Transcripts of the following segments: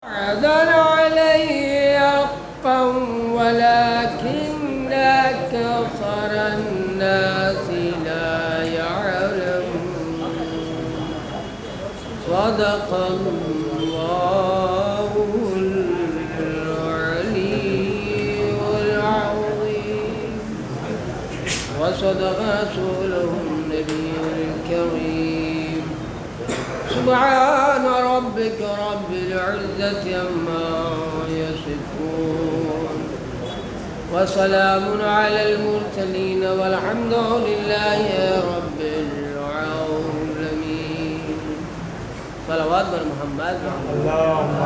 عذر عليه حقا ولكن أكثر الناس لا يعلمون صدق الله العلي العظيم وصدق رسوله النبي الكريم سبحان ربك رب العزة عما يصفون وسلام على المرسلين والحمد لله رب العالمين صلوات بر محمد اللهم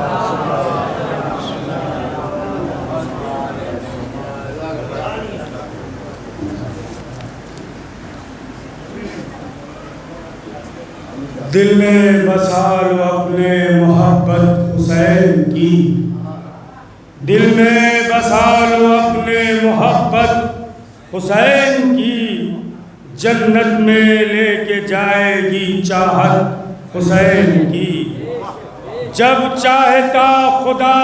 صل دل میں بسا لو اپنے محبت حسین کی، دل میں بسا لو اپنے محبت حسین کی، جنت میں لے کے جائے گی چاہت حسین کی۔ جب چاہتا خدا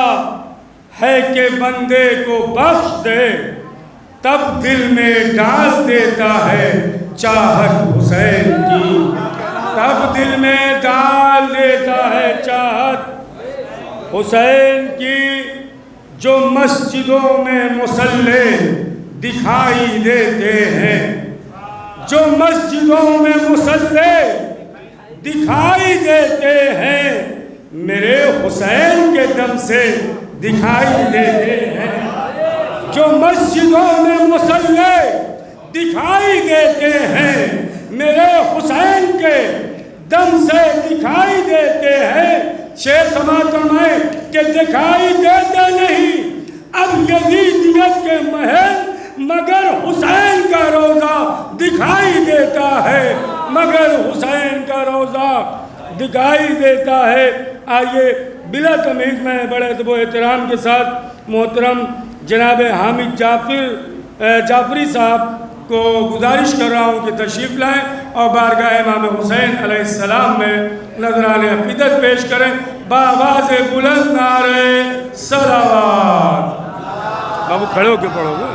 ہے کہ بندے کو بخش دے، تب دل میں ڈال دیتا ہے چاہت حسین کی، تب دل میں ڈال دیتا ہے چاہت حسین کی۔ جو مسجدوں میں مصلی دکھائی دیتے ہیں، جو مسجدوں میں مصلی دکھائی دیتے ہیں، میرے حسین کے دم سے دکھائی دیتے ہیں۔ جو مسجدوں میں مصلی دکھائی دیتے ہیں، میرے حسین کے دم سے دکھائی دیتے ہیں۔ شعر سماعت فرمائے کہ دکھائی دیتے نہیں اب یزیدیت کے محل، مگر حسین کا روزہ دکھائی دیتا ہے، مگر حسین کا روزہ دکھائی دیتا ہے۔ آئیے بلا تمہید میں بڑے ادب و احترام کے ساتھ محترم جناب حامد جعفری صاحب کو گزارش کر رہا ہوں کہ تشریف لائیں اور بارگاہ امام حسین علیہ السلام میں نذران عقیدت پیش کریں۔ بآواز بلند نعرہ صلوات۔ بابو کھڑے ہو کے پڑھو گے،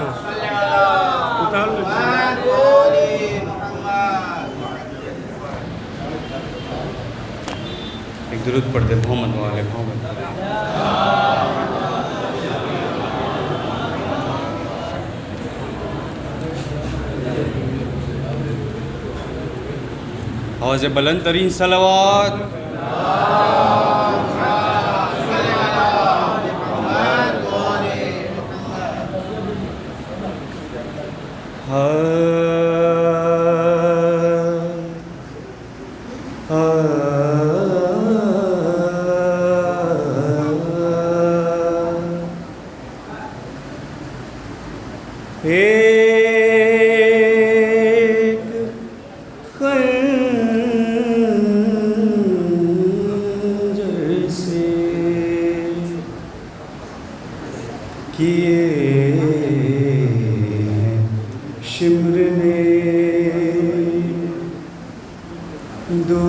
ایک درود پڑھتے محمد والے محمد۔ آواز بلند ترین صلوات۔ شمر نے دو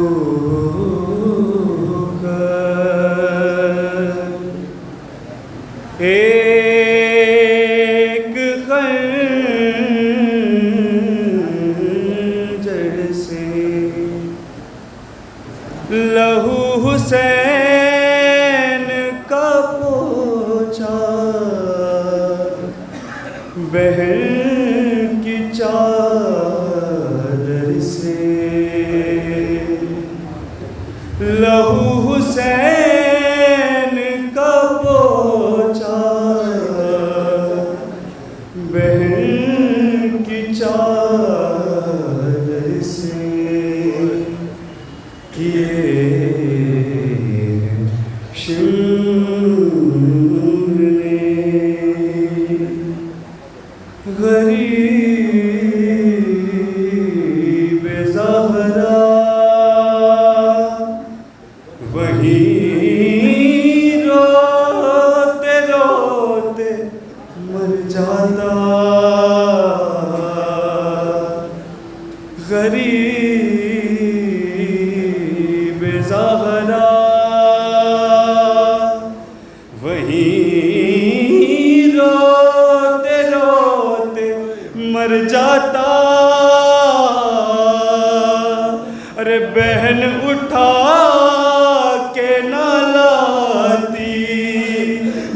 ایک خنجر سے لہو حسین کا پوچھا، بہن کی چادر سے لہو حسین کا پوچھا، بہن کی چادر سے کیے شمر نے غریب زہرا وہیں روتے روتے مر جاتا، غریب زہرا بہن اٹھا کے نہ لاتی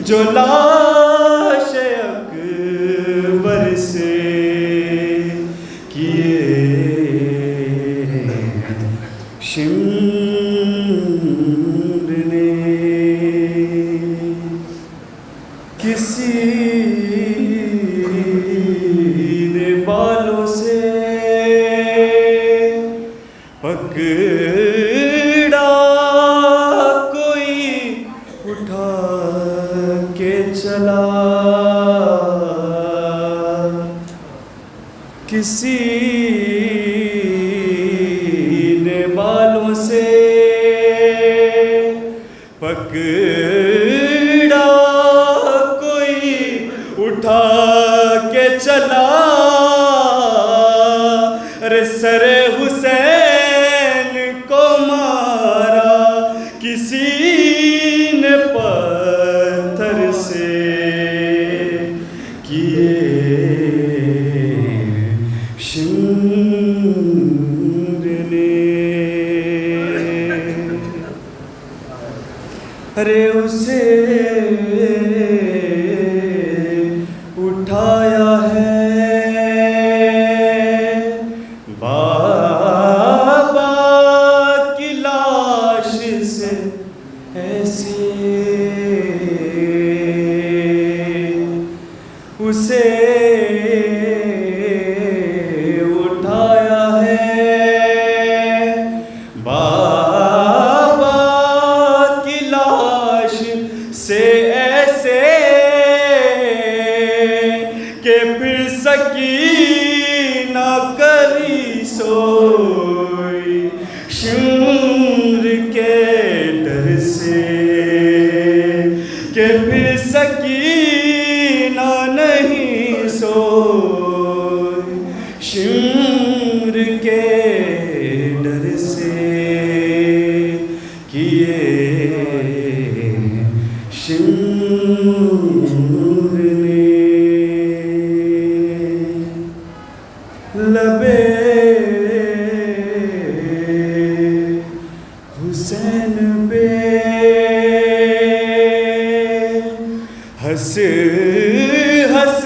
جو لاش اکبر سے کیے شمر نے کسی نے بالوں سے پکڑا کوئی اٹھا کے چلا کسی نے بالوں سے پکڑا کوئی اٹھا کے چلا ارے سر حسین کو مارا کسی نے پتھر سے کیے شمر نے ارے اسے اٹھایا ہے بابا کی لاش سے ایسے اسے اٹھایا ہے بابا کی لاش سے ایسے کہ پھر سکینہ کری سوئی شمر کے ڈر سے کہ پھر سکینہ نہیں سوئی شمر کے ڈر سے کیے شمر نے لبے حسین پہ ہنس ہنس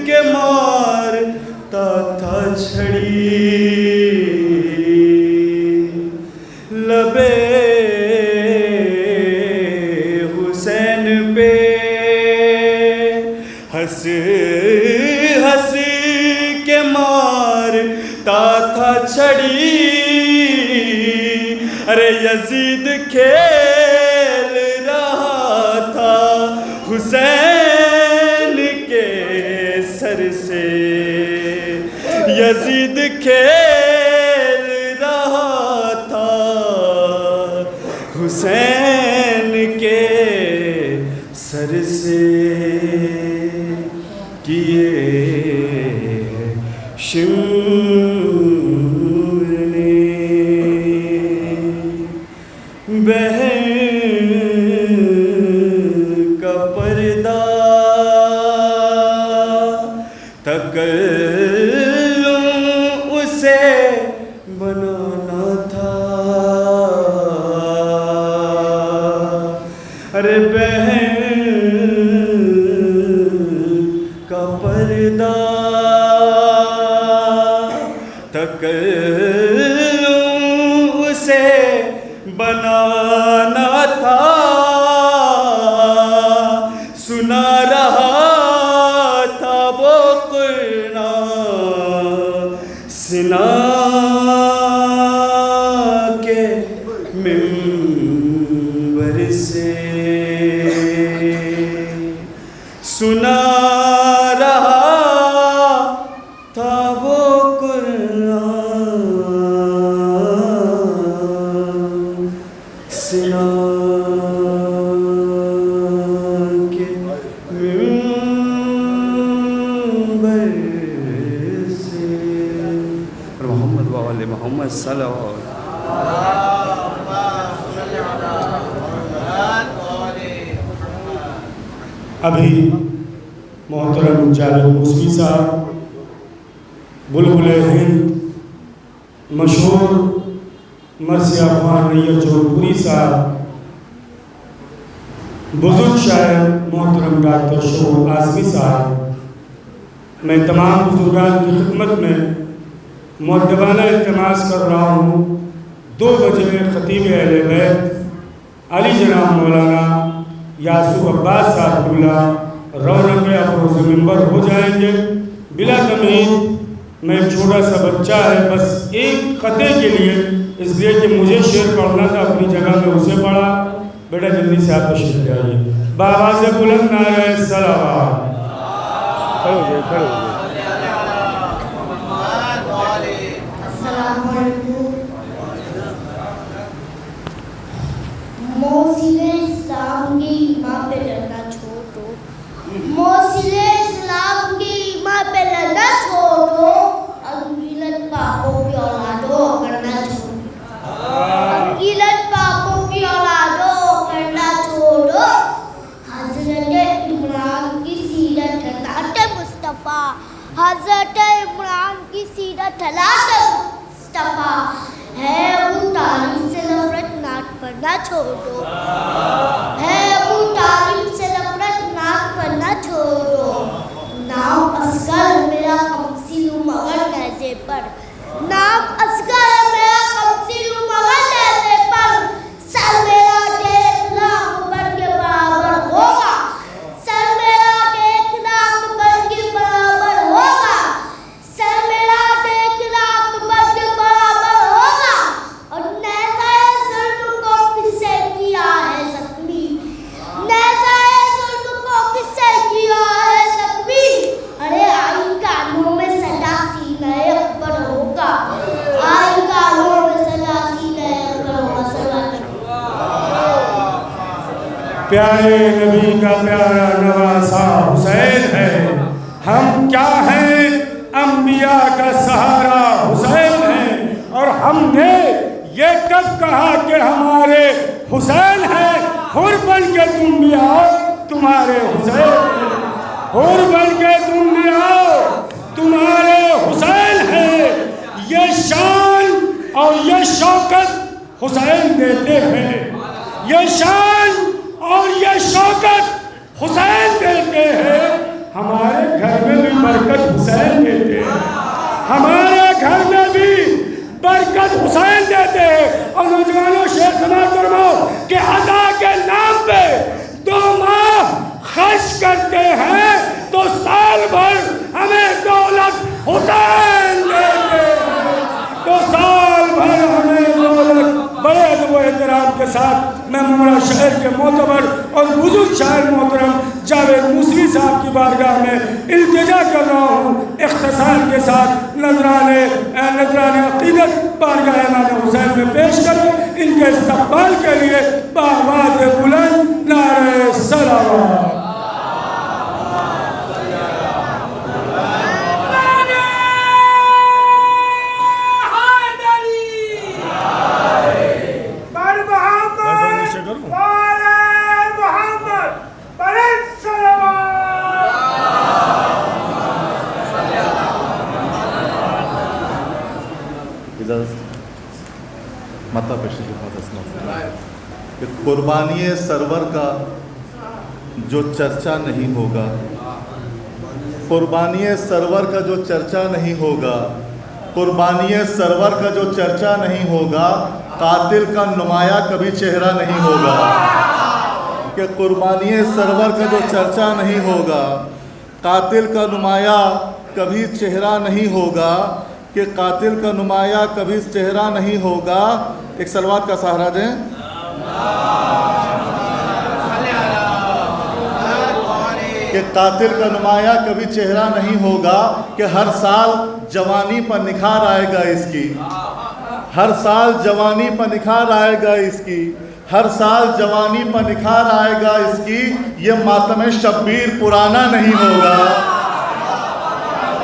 کے مارتا تھا چھڑی لبے حسین پہ ہنس ہنس کے مارتا تھا چھڑی ارے یزید کھیل رہا تھا حسین کے سر سے یزید کھیل رہا تھا حسین کے سر سے کیے شمر نے بہن کا پردہ تکلم اسے بنانا تھا ارے بہن کا پردہ تکلم اسے بنانا تھا سنا رہا تھا وہ قرآن سنا کے منبر سے سنا رہا تھا وہ قرآن سنا کے منبر سے محمد وآل محمد صلی اللہ علیہ وسلم ابھی محترم جاوید موسوی صاحب بلبل ہند مشہور مرثیہ خان نیت جونپوری صاحب، بزرگ شاعر محترم ڈاکٹر شعور اعظمی صاحب، میں تمام بزرگان کی خدمت میں مؤدبانہ التماس کر رہا ہوں 2 بجے خطیب اہل بیت علی جناب مولانا یاسو عباس صاحب قبلہ رونق افروز منبر ہو جائیں گے۔ بلا تمہید میں ایک چھوٹا سا بچہ ہے، بس ایک قطعے کے لیے، اس لیے کہ مجھے شعر پڑھنا تھا، اپنی جگہ میں اسے پڑھا۔ بیٹا جلدی سے آپ تشریف لے آئیے، بآواز بلند نعرہ صلوات۔ کھڑے ہو جائے، کھڑے ہو جائے۔ موصل اسلام کی ماں پہ لڑنا چھوڑو، موصل اسلام کی ماں پہ لڑنا چھوڑو، انگیلت پاپوں کی اولادوں کرنا چھوڑو، انگیلت پاپوں کی اولادوں کرنا چھوڑو۔ حضرت عمران کی سیرت حضرت مصطفیٰ، حضرت عمران کی سیرت حضرت مصطفیٰ ہے، ابو طالب سے نفرت ناک پڑھنا چھوڑو، ہے ابو طالب سے نفرت ناک پڑھنا چھوڑو۔ نام اصغر میرا کمسل مگر نیزے پر، نام اصغر میرا کمسل مگر نیزے پر، سر میرا ایک لاکھ پر کے برابر ہوگا، سر میرا ایک لاکھ پر کے برابر ہوگا، سر میرا ایک لاکھ پر کے برابر ہوگا۔ اور نیزہ ظلم کو کس سے کیا ہے زخمی، نیزہ ظلم کو کس سے کیا ہے زخمی، ارے آئین کانوں میں سدا سینہ اکبر ہوگا، آئین کانوں میں سدا سینہ اکبر ہوگا۔ صلی اللہ علیہ پیارے نبی کا پیارا نواسا حسین ہے، ہم کیا ہیں، انبیاء کا سہارا حسین ہے، اور ہم نے یہ کب کہا کہ ہمارے حسین ہیں؟ حر بن کے تم بھی آؤ، تمہارے حسین ہیں، حر بن کے تم بھی آؤ، تمہارے حسین ہیں۔ یہ شان اور یہ شوکت حسین دیتے ہیں، یہ شان اور یہ شوکت حسین دیتے ہیں۔ ہمارے گھر میں بھی برکت حسین دیتے ہیں، ہمارے گھر میں بھی برکت حسین دیتے ہیں۔ اور نوجوانوں شعر سماعت فرماؤ کہ عطا کے نام پہ 2 ماہ خرچ کرتے ہیں تو سال بھر ہمیں دولت حسین دیتے ہیں، تو سال بھر ہمیں دولت۔ بڑے ادب و احترام کے ساتھ میں ممرا شہر کے معتبر اور بزرگ شاعر محترم جاوید موسوی صاحب کی بارگاہ میں التجا کر رہا ہوں، اختصار کے ساتھ نذران عقیدت بارگاہ امام حسین میں پیش کریں۔ ان کے استقبال کے لیے بآواز بلند نعرہ صلوات۔ کہ قربانی سرور کا جو چرچا نہیں ہوگا، قربانی سرور کا جو چرچا نہیں ہوگا، قربانی سرور کا جو چرچا نہیں ہوگا، قاتل کا نمایاں کبھی چہرہ نہیں ہوگا۔ کہ قربانی سرور کا جو چرچا نہیں ہوگا، قاتل کا نمایاں کبھی چہرہ نہیں ہوگا، کہ قاتل کا نمایاں کبھی چہرہ نہیں ہوگا۔ ایک صلوات کا سہارا دیں۔ کہ قاتل کا نمایاں کبھی چہرہ نہیں ہوگا، کہ ہر سال جوانی پر نکھار آئے گا اس کی، ہر سال جوانی پر نکھار آئے گا اس کی، ہر سال جوانی پر نکھار آئے گا اس کی، یہ ماتم شبیر پرانا نہیں ہوگا۔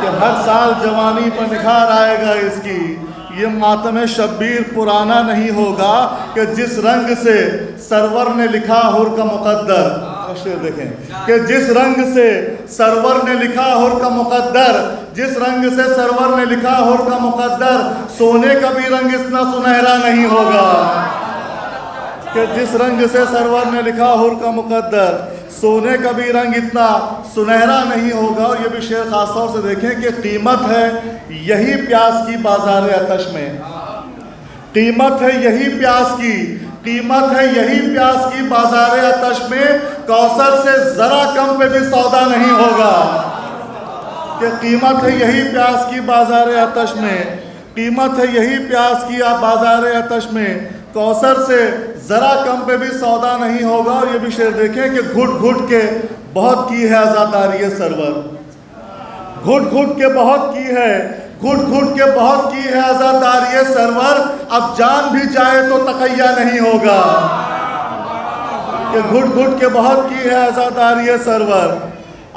کہ ہر سال جوانی پر نکھار آئے گا اس کی، یہ ماتم شبیر پرانا نہیں ہوگا۔ کہ جس رنگ سے سرور نے لکھا حر کا مقدر، کا شعر دیکھیں کہ جس رنگ سے سرور نے لکھا حر کا مقدر، جس رنگ سے سرور نے لکھا حر کا مقدر، سونے کا بھی رنگ اتنا سنہرا نہیں ہوگا. کہ جس رنگ سے سرور نے لکھا حر کا مقدر، سونے کا بھی رنگ اتنا سنہرا نہیں ہوگا. اور یہ بھی شعر خاص طور سے دیکھیں کہ قیمت ہے یہی پیاس کی بازار آتش میں، قیمت ہے یہی پیاس کی، قیمت ہے یہی پیاس کی بازار آتش میں، کوثر سے ذرا کم پہ بھی سودا نہیں ہوگا. کہ قیمت ہے یہی پیاس کی بازار آتش میں، قیمت ہے یہی پیاس کی بازار آتش میں، کوثر سے ذرا کم پہ بھی سودا نہیں ہوگا. اور یہ بھی شعر دیکھیں کہ گھٹ گھٹ کے بہت کی ہے عزاداری سرور، گھٹ گھٹ کے بہت کی ہے، گھٹ گھٹ کے بہت کی ہے عزاداری سرور، اب جان بھی جائے تو تقیہ نہیں ہوگا. کہ گھٹ گھٹ کے بہت کی ہے عزاداری سرور،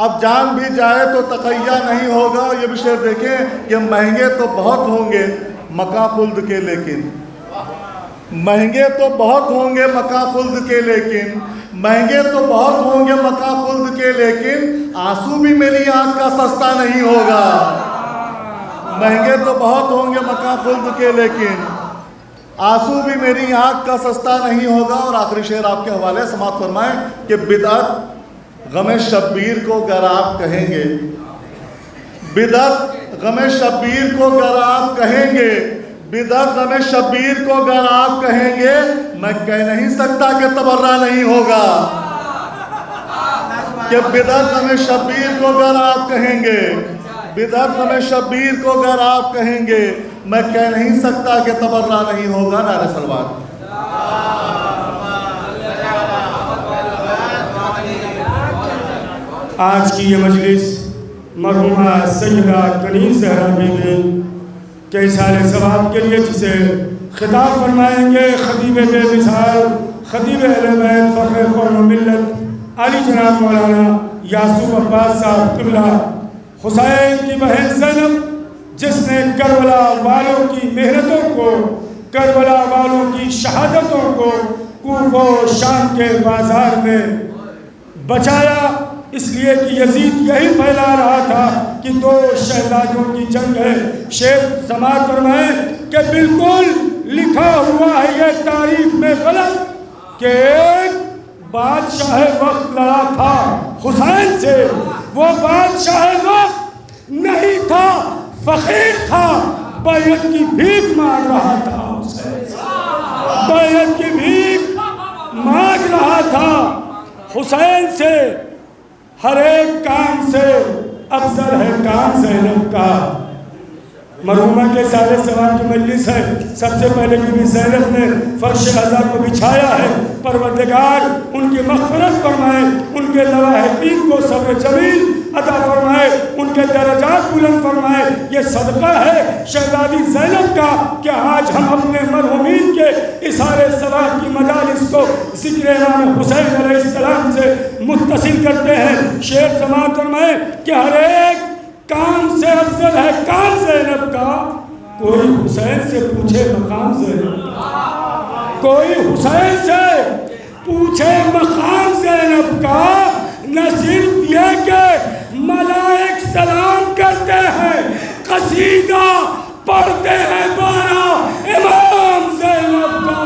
اب جان بھی جائے تو تقیہ نہیں ہوگا. اور یہ بھی شعر دیکھیں کہ مہنگے تو بہت ہوں گے مکاں خلد کے، لیکن مہنگے تو بہت ہوں گے مکاں خلد کے، لیکن مہنگے تو بہت ہوں گے مکاں خلد کے، لیکن آنسو بھی میری آنکھ کا سستا نہیں ہوگا. مہنگے تو بہت ہوں گے مکاں خلد کے، لیکن آنسو بھی میری آنکھ کا سستا نہیں ہوگا. اور آخری شعر آپ کے حوالے سماعت فرمائیں کہ بدعت غم شبیر کو گر آپ کہیں گے، بدعت غم شبیر کو گر آپ کہیں گے، بدعت غم شبیر کو گر آپ کہیں گے، میں کہہ نہیں سکتا کہ تبرہ نہیں ہوگا. کہ بدعت غم شبیر کو گر آپ کہیں گے، بدعت غم شبیر کو گر آپ کہیں گے، میں کہہ نہیں سکتا کہ تبرہ نہیں ہوگا. نعرہ صلوات. آج کی یہ مجلس مرحومہ سیدہ کنیز زہرا بیوی کے اظہار ثواب کے لیے جسے خطاب فرمائیں گے خطیب بے مثال، خطیب اہل بیت، فخر قوم و ملت، علی جناب مولانا یعصوب عباس صاحب قبلہ، حسین کی بہن زینب، جس نے کربلا والوں کی محنتوں کو، کربلا والوں کی شہادتوں کو کوفہ و شام کے بازار میں بچایا. اس لیے کہ یزید یہی پھیلا رہا تھا کہ دو شہزادوں کی جنگ ہے. شیخ سماعت فرمائیں کہ بالکل لکھا ہوا ہے یہ تاریخ میں غلط کہ ایک بادشاہ وقت لڑا تھا حسین سے، وہ بادشاہ وقت نہیں تھا، فقیر تھا، بیعت کی بھیک مانگ رہا تھا، بیعت کی بھیک مانگ رہا تھا. حسین سے ہر ایک کام سے افضل ہے کام زینب کا. مرحومہ کے سارے ثواب کی مجلس ہے. سب سے پہلے بی بی زینب نے فرش عزا کو بچھایا ہے. پروردگار ان کی مغفرت فرمائے، ان کے لواحقین کو صبر جمیل عطا فرمائے، ان کے درجات بلند فرمائے. یہ صدقہ ہے شہزادی زینب کا کہ آج ہم اپنے مرحومین کے اظہار ثواب کی مجالس کو ذکر امام حسین علیہ السلام سے متصل کرتے ہیں. شیخ سماعت فرمائے کہ ہر ایک کام سے افضل ہے کام زینب کا. کوئی حسین سے پوچھے مقام زینب کا، کوئی حسین سے پوچھے مقام زینب کا. نہ صرف یہ کہ ملائک سلام کرتے ہیں، قصیدہ پڑھتے ہیں 12 امام زینب کا،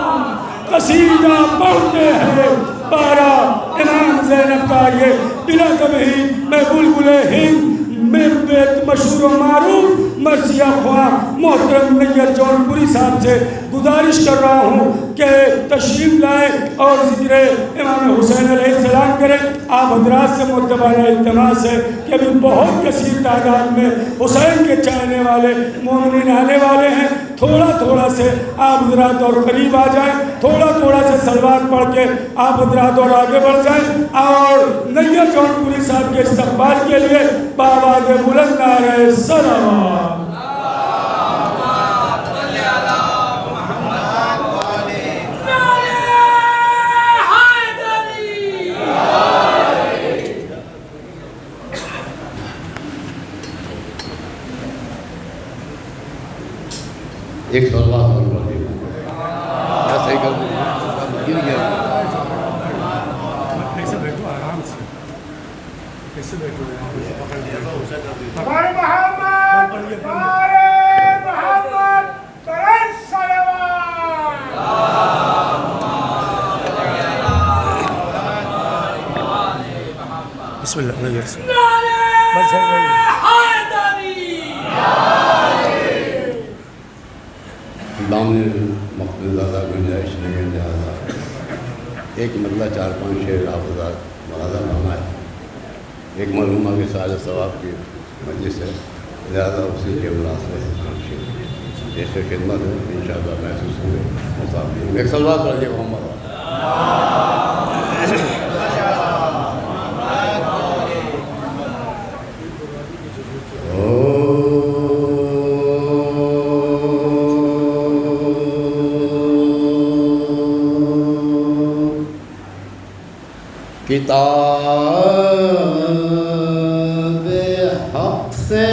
قصیدہ پڑھتے ہیں 12 امام زینب کا. یہ بلا تمہید میں بلبل ہند میں بیت مشہور و معروف مرثیہ خواہ محترم نیر جون پوری صاحب سے گزارش کر رہا ہوں کہ تشریف لائیں اور ذکر امام حسین علیہ السلام کریں. آپ حضرات سے متبانہ التماس ہے کہ ابھی بہت کثیر تعداد میں حسین کے چاہنے والے مومنین آنے والے ہیں. تھوڑا تھوڑا سے آپ حضرات اور قریب آ جائیں، تھوڑا تھوڑا سے صلوات پڑھ کے آپ حضرات اور آگے بڑھ جائیں. اور نیر جون پوری صاحب کے استقبال کے لیے بابا کے بلند نعرہ صلوات. ایک صلوات اور پڑھ دیں. صحیح کر دیں. بسم اللہ نظر سے دام نے مقبول زیادہ گنجائش نہیں ہے، لہٰذا ایک مطلع 4-5 شعر حافظات مرادہ نامہ ہے، ایک مرحومہ کے سال ثواب کی مجلس ہے، لہٰذا اسی کے مناسبت سے 5 شعر جیسے خدمت ہے انشاءاللہ محسوس ہوں گے مصابی ہوں گے۔ ایک صلوات پڑھیے محمد کتاب حق سے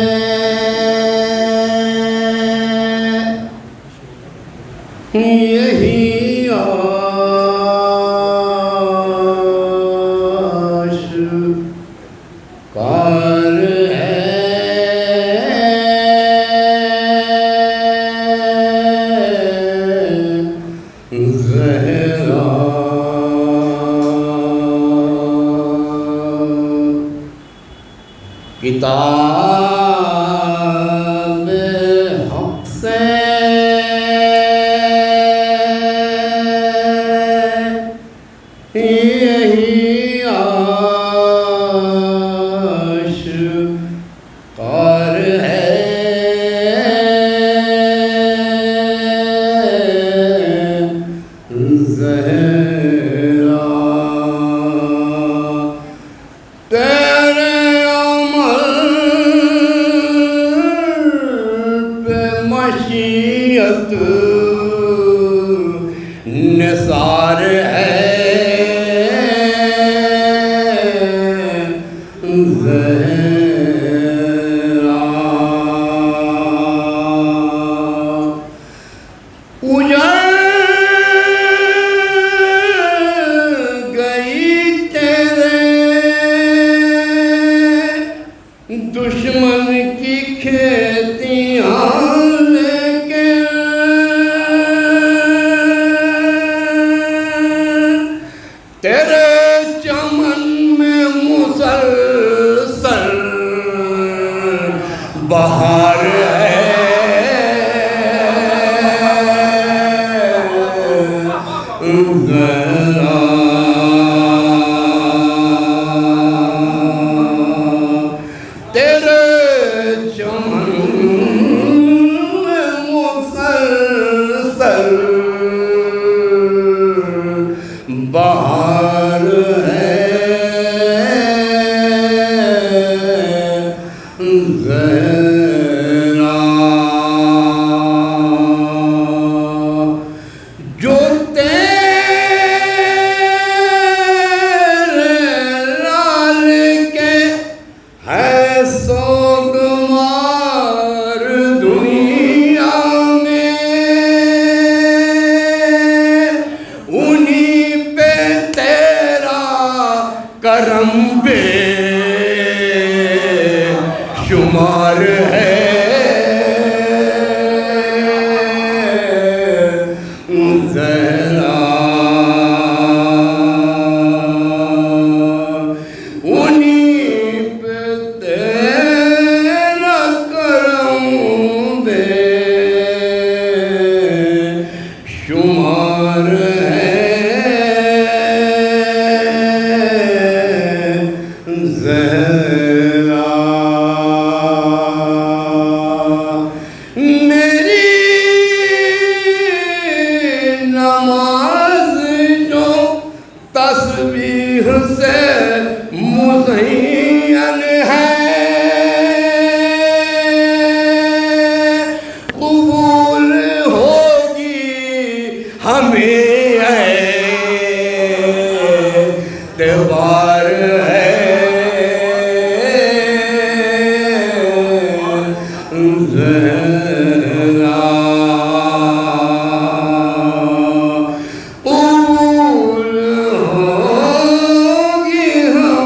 یہی آشکار ہے زہرا کتاب حق سے یہی آشکار ہے زہرا تیرے مشیت نثار ہے زہرا اجڑ گئی تیرے دشمن کی کھیتیاں تیرے چمن میں مسلسل بہار ہے زہرا تیرے چمن میں مسلسل بہار ہے زہرا جو تیرے لال کے ہے سوگوار دنیا میں انہی پہ تیرا کرم بے شمار ہے زہرا انہی پہ تیرا کرم بے شمار ہے زہرا میری نماز جو تسبیح سے مزین ہے قبول ہوگی ہمیں اعتبار ہے زہرا قبول ہوگی ہمیں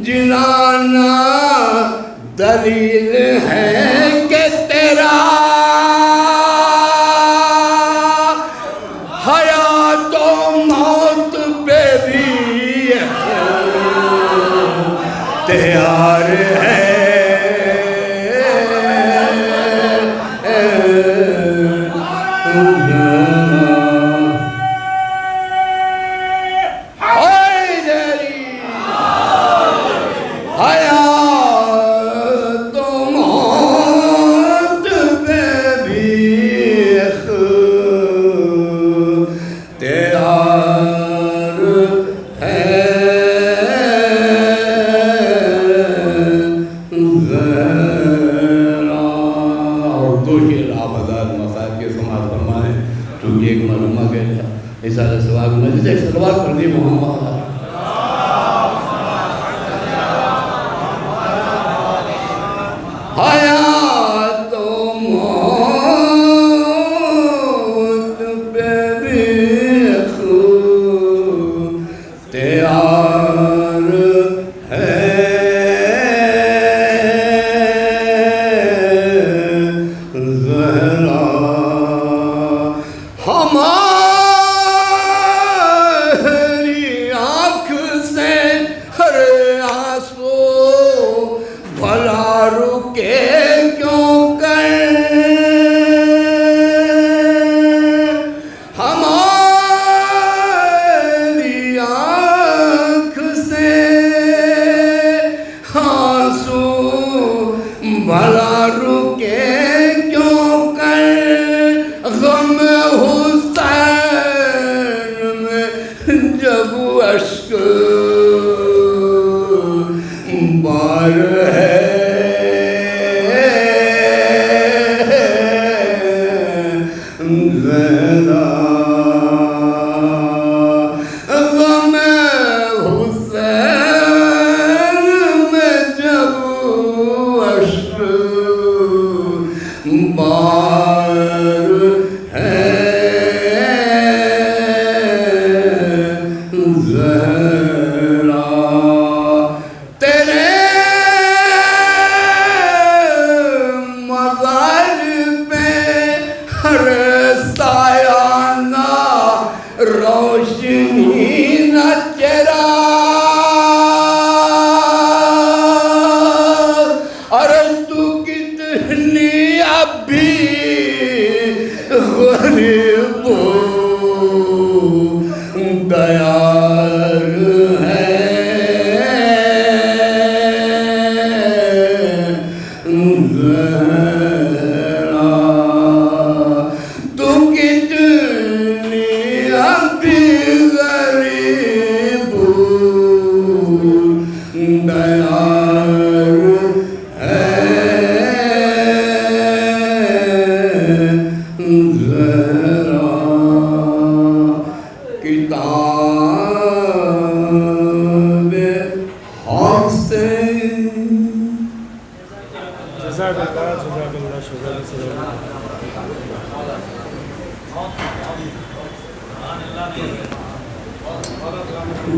جلانا دلیل ہے کہ تیرا حیات و موت پہ بھی تیار ہے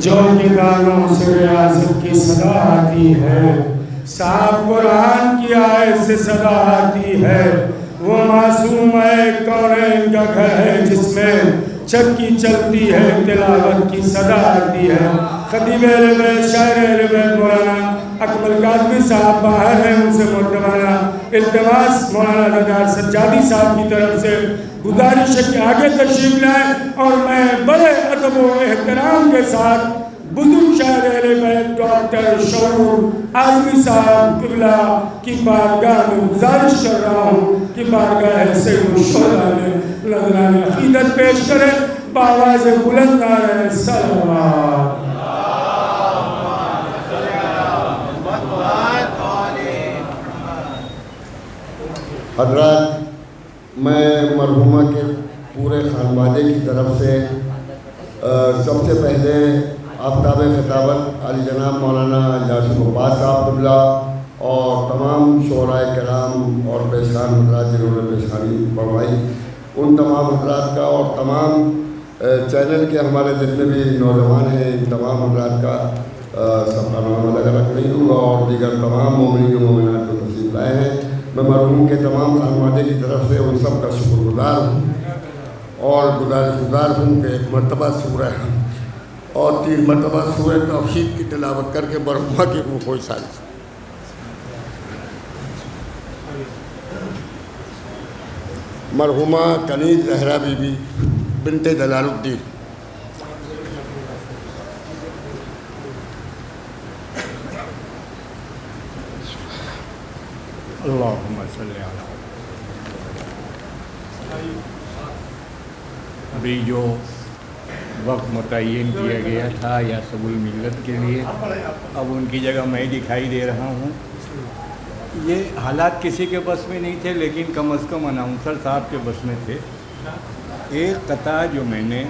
جو کے گانوں سے ریاضت کی صدا آتی ہے، صاحب قرآن کی آیت سے صدا آتی ہے، وہ معصوم ہے کونین کا گھر ہے جس میں چکی چلتی ہے تلاوت کی صدا آتی ہے۔ خطیب اہل بیت شاعر اہل بیت مولانا اکمل کاظمی صاحب باہر ہیں، ان سے مؤدبانہ التماس مولانا دیدار سجادی صاحب کی طرف سے گزارش ہے کہ آگے تشریف لائیں، اور میں بڑے ادب و احترام کے ساتھ بزرگ شاعر اہل بیت ڈاکٹر شعور اعظمی صاحب قبلہ کی بارگاہ میں گزارش کر رہا ہوں کہ بارگاہ سید الشہداء میں نذران عقیدت پیش کریں، بآواز بلند نعرہ صلوات۔ حضرات، میں مرحومہ کے پورے خانوادے کی طرف سے سب سے پہلے آفتاب خطابت علی جناب مولانا یاسر عباس صاحب قبلہ اور تمام شعراء کرام اور پیشخان حضرات جنہوں نے پیشخانی فرمائی، ان تمام حضرات کا اور تمام چینل کے ہمارے جتنے بھی نوجوان ہیں، ان تمام حضرات کا سب کا نام الگ الگ نہیں دوں گا اور دیگر تمام مومنین و مومنات جو تشریف لائے ہیں. میں مرحوم کے تمام خانوادے کی طرف سے ان سب کا شکر گزار ہوں اور گزار ہوں کہ ایک مرتبہ سورہ اور 3 مرتبہ سورہ توحید کی تلاوت کر کے مرحومہ کی روح کو اصال. مرحومہ کنیز زہرا بی بی بنت جلال الدین. اللہم صلی علی. ابھی جو وقت متعین کیا گیا تھا یا سب الملت کے لیے، اب ان کی جگہ میں دکھائی دے رہا ہوں. یہ حالات کسی کے بس میں نہیں تھے، لیکن کم از کم اناؤنسر صاحب کے بس میں تھے. ایک قطعہ جو میں نے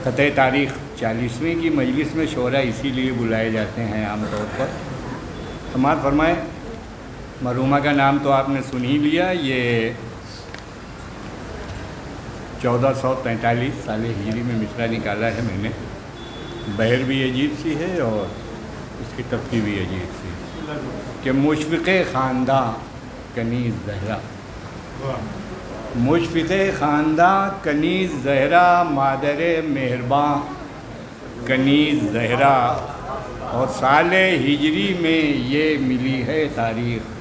قطع تاریخ 40ویں کی مجلس میں شعراء اسی لیے بلائے جاتے ہیں عام طور پر. سماعت فرمائے. مرحومہ کا نام تو آپ نے سن ہی لیا. یہ 1443 سال ہجری میں مصرع نکالا ہے میں نے. بہر بھی عجیب سی ہے اور اس کی تفتی بھی عجیب سی کہ مشفق خانداں کنیز زہرا. مشفق خانداں کنیز زہرا، مادر مہرباں کنیز زہرا، اور سال ہجری میں یہ ملی ہے تاریخ.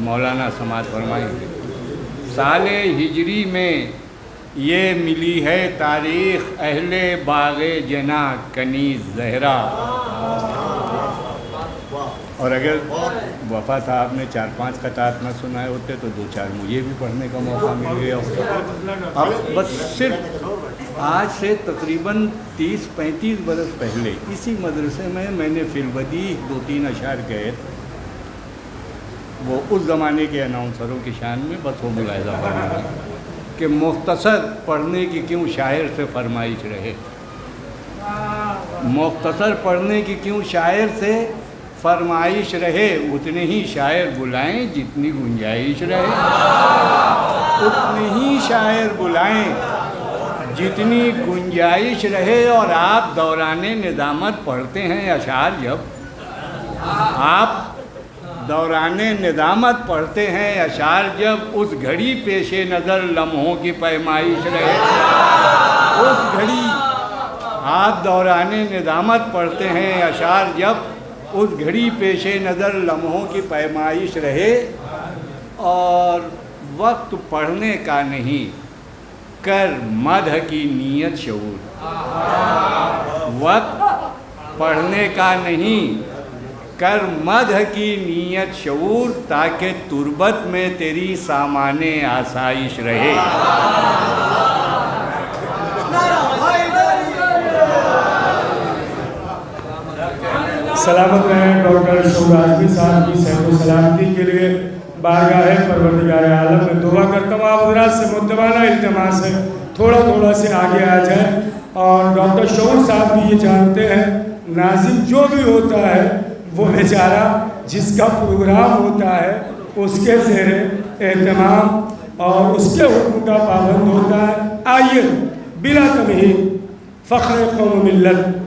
مولانا سماعت فرمائیں. سال ہجری میں یہ ملی ہے تاریخ، اہل باغ جنا کنیز زہرا. اور اگر وفا صاحب نے 4-5 قطعات نہ سنائے ہوتے تو 2-4 مجھے بھی پڑھنے کا موقع مل گیا ہوتا. اب بس صرف آج سے تقریباً 30-35 برس پہلے اسی مدرسے میں نے فی البدیع 2-3 اشعار کہے. وہ اس زمانے کے اناؤنسروں کی شان میں بس وہ ملاحظہ فرمایا کہ مختصر پڑھنے کی کیوں شاعر سے فرمائش رہے. مختصر پڑھنے کی کیوں شاعر سے فرمائش رہے. اتنے ہی شاعر بلائیں جتنی گنجائش رہے. اتنے ہی شاعر بلائیں جتنی گنجائش رہے. اور آپ دوران ندامت پڑھتے ہیں اشعار. جب آپ دوران ندامت پڑھتے ہیں اشعار، جب اس گھڑی پیش نظر لمحوں کی پیمائش رہے. اس گھڑی آپ دوران ندامت پڑھتے ہیں اشعار، جب اس گھڑی پیش نظر لمحوں کی پیمائش رہے. اور وقت پڑھنے کا نہیں، کر مدح کی نیت شعور. وقت پڑھنے کا نہیں، کر مدح کی نیت شعور، تاکہ تربت میں تیری سامان آسائش رہے. سلامت رہیں ڈاکٹر شعور اعظمی صاحب کی صحت و سلامتی کے لیے بارگاہ پروردگار عالم میں دعا کرتا ہوں. آپ حضرات سے متمانہ التماس ہے تھوڑا سے آگے آ جائیں. اور ڈاکٹر شعور صاحب بھی یہ جانتے ہیں ناظم جو بھی ہوتا ہے وہ بیچارہ جس کا پروگرام ہوتا ہے اس کے زیر اہتمام اور اس کے حکم کا پابند ہوتا ہے. آئیے بلا تمہید فخر قوم ملت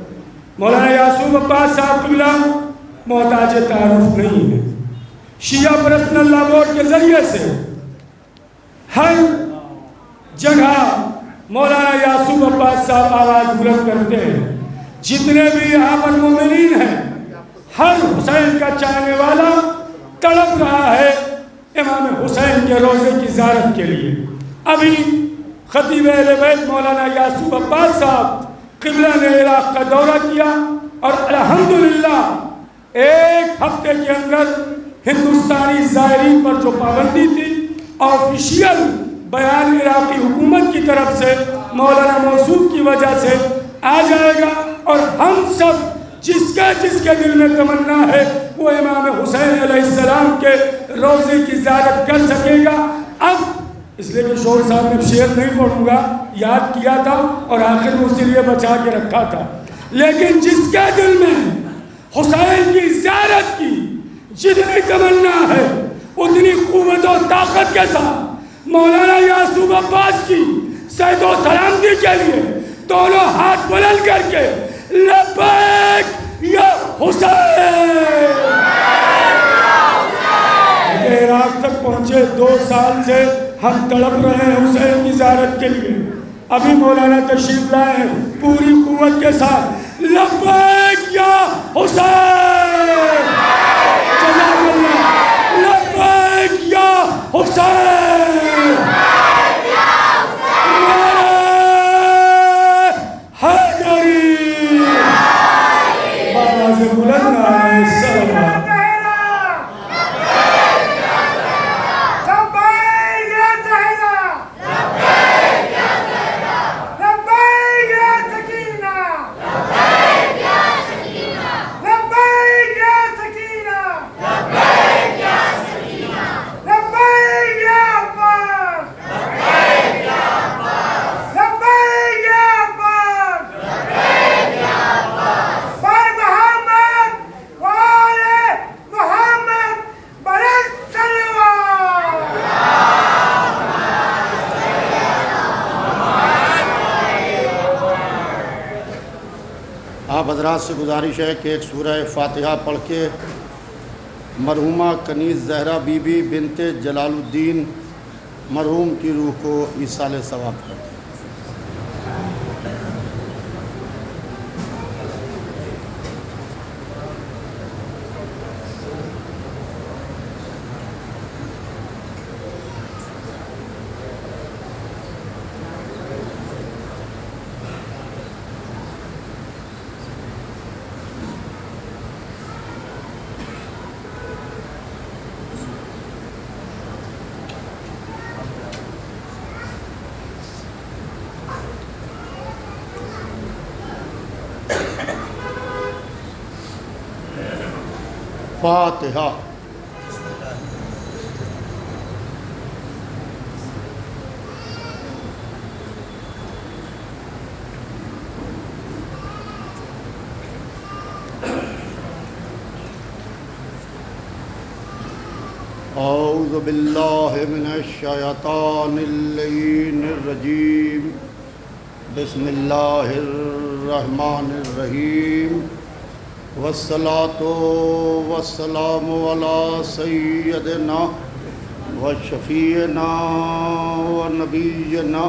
مولانا یعصوب عباس صاحب قبلہ محتاج تعارف نہیں ہے. شیعہ پرسنل اللہ بورڈ کے ذریعے سے ہر جگہ مولانا یعصوب عباس صاحب آواز بلند کرتے ہیں. جتنے بھی یہاں پر مومنین ہیں، ہر حسین کا چاہنے والا تڑپ رہا ہے امام حسین کے روضے کی زیارت کے لیے. ابھی خطیب اہل بیت مولانا یعصوب عباس صاحب قبلہ نے عراق کا دورہ کیا اور الحمدللہ 1 ہفتے کے اندر ہندوستانی زائرین پر جو پابندی تھی آفیشیل بیان عراقی حکومت کی طرف سے مولانا موصوف کی وجہ سے آ جائے گا. اور ہم سب جس کے دل میں تمنا ہے وہ امام حسین علیہ السلام کے روضے کی زیارت کر سکے گا. اب اس لیے کہ شعور صاحب نے شعر نہیں پڑھوں گا، یاد کیا تھا اور آخر میں اسی لیے بچا کے رکھا تھا. لیکن جس کے دل میں حسین کی زیارت کی جتنی تمنا ہے اتنی قوت و طاقت کے ساتھ مولانا یعصوب عباس کی صحت و سلامتی کے لیے دونوں ہاتھ بلند کر کے لبیک یا حسین پہنچے 2 سال سے ہم تڑپ رہے ہیں حسین کی زیارت کے لیے. ابھی مولانا تشریف لائے ہیں پوری قوت کے ساتھ. لبیک یا حسین جزاک اللہ. لبیک یا حسین حیدری. بابا سے بلند نعرہ سلام. آپ حضرات سے گزارش ہے کہ ایک سورہ فاتحہ پڑھ کے مرحومہ کنیز زہرا بی بی بنت جلال الدین مرحوم کی روح کو ایصال ثواب کر دیں. فاتحہ. اعوذ باللہ من الشیطان اللعین الرجیم. بسم اللہ الرحمن الرحیم. والصلاة والسلام على سیدنا وشفیعنا ونبینا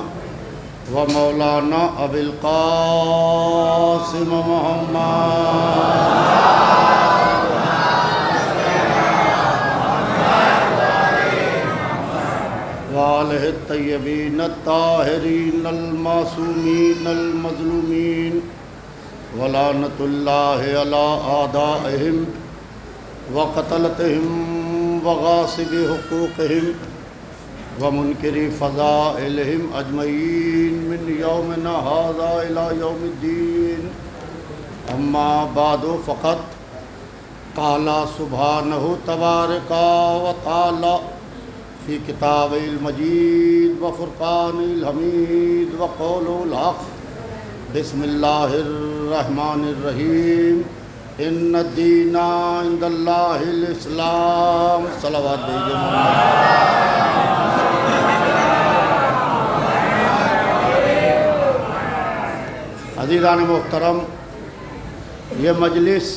ومولانا ابی القاسم محمد وآلہ الطیبین الطاہرین المعصومین المظلومین ولعنت اللہ علی اعدائہم وقتلتہم وغاصب حقوقہم ومنکر فضائلہم اجمعین من یومنا ھذا الی یوم الدین. اما بعد فقط قال سبحانہ تبارک و تعالی فی کتاب المجید وفرقان الحمید وقول الحق. بسم اللہ الرحمن الرحیم. ان الدین عند اللہ الاسلام. صلوات دیجئے عزیزان محترم، یہ مجلس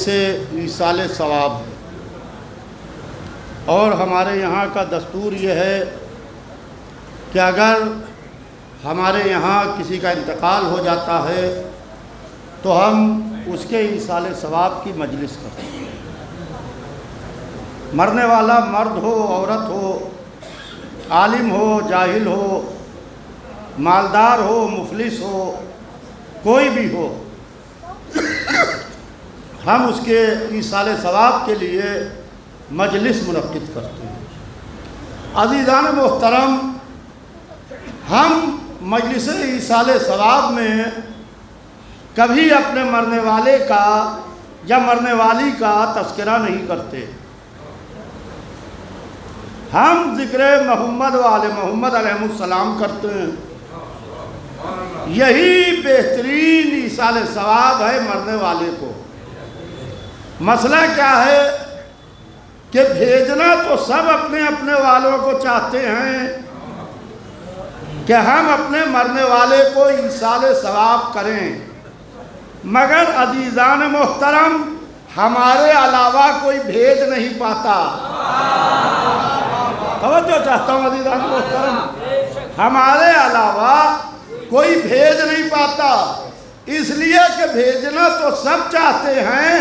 ایصال ثواب ہے، اور ہمارے یہاں کا دستور یہ ہے کہ اگر ہمارے یہاں کسی کا انتقال ہو جاتا ہے تو ہم اس کے ایصال ثواب کی مجلس کرتے ہیں. مرنے والا مرد ہو، عورت ہو، عالم ہو، جاہل ہو، مالدار ہو، مفلس ہو، کوئی بھی ہو، ہم اس کے ایصال ثواب کے لیے مجلس منعقد کرتے ہیں. عزیزان محترم، ہم مجلس ایصال ثواب میں کبھی اپنے مرنے والے کا یا مرنے والی کا تذکرہ نہیں کرتے. ہم ذکر محمد و آل محمد علیہ السلام کرتے ہیں. یہی بہترین ایصال ثواب ہے مرنے والے کو. مسئلہ کیا ہے کہ بھیجنا تو سب اپنے اپنے والوں کو چاہتے ہیں کہ ہم اپنے مرنے والے کو ایصال ثواب کریں، مگر عزیزان محترم ہمارے علاوہ کوئی بھیج نہیں پاتا. توجہ چاہتا ہوں عزیزان محترم، ہمارے علاوہ کوئی بھیج نہیں پاتا، اس لیے کہ بھیجنا تو سب چاہتے ہیں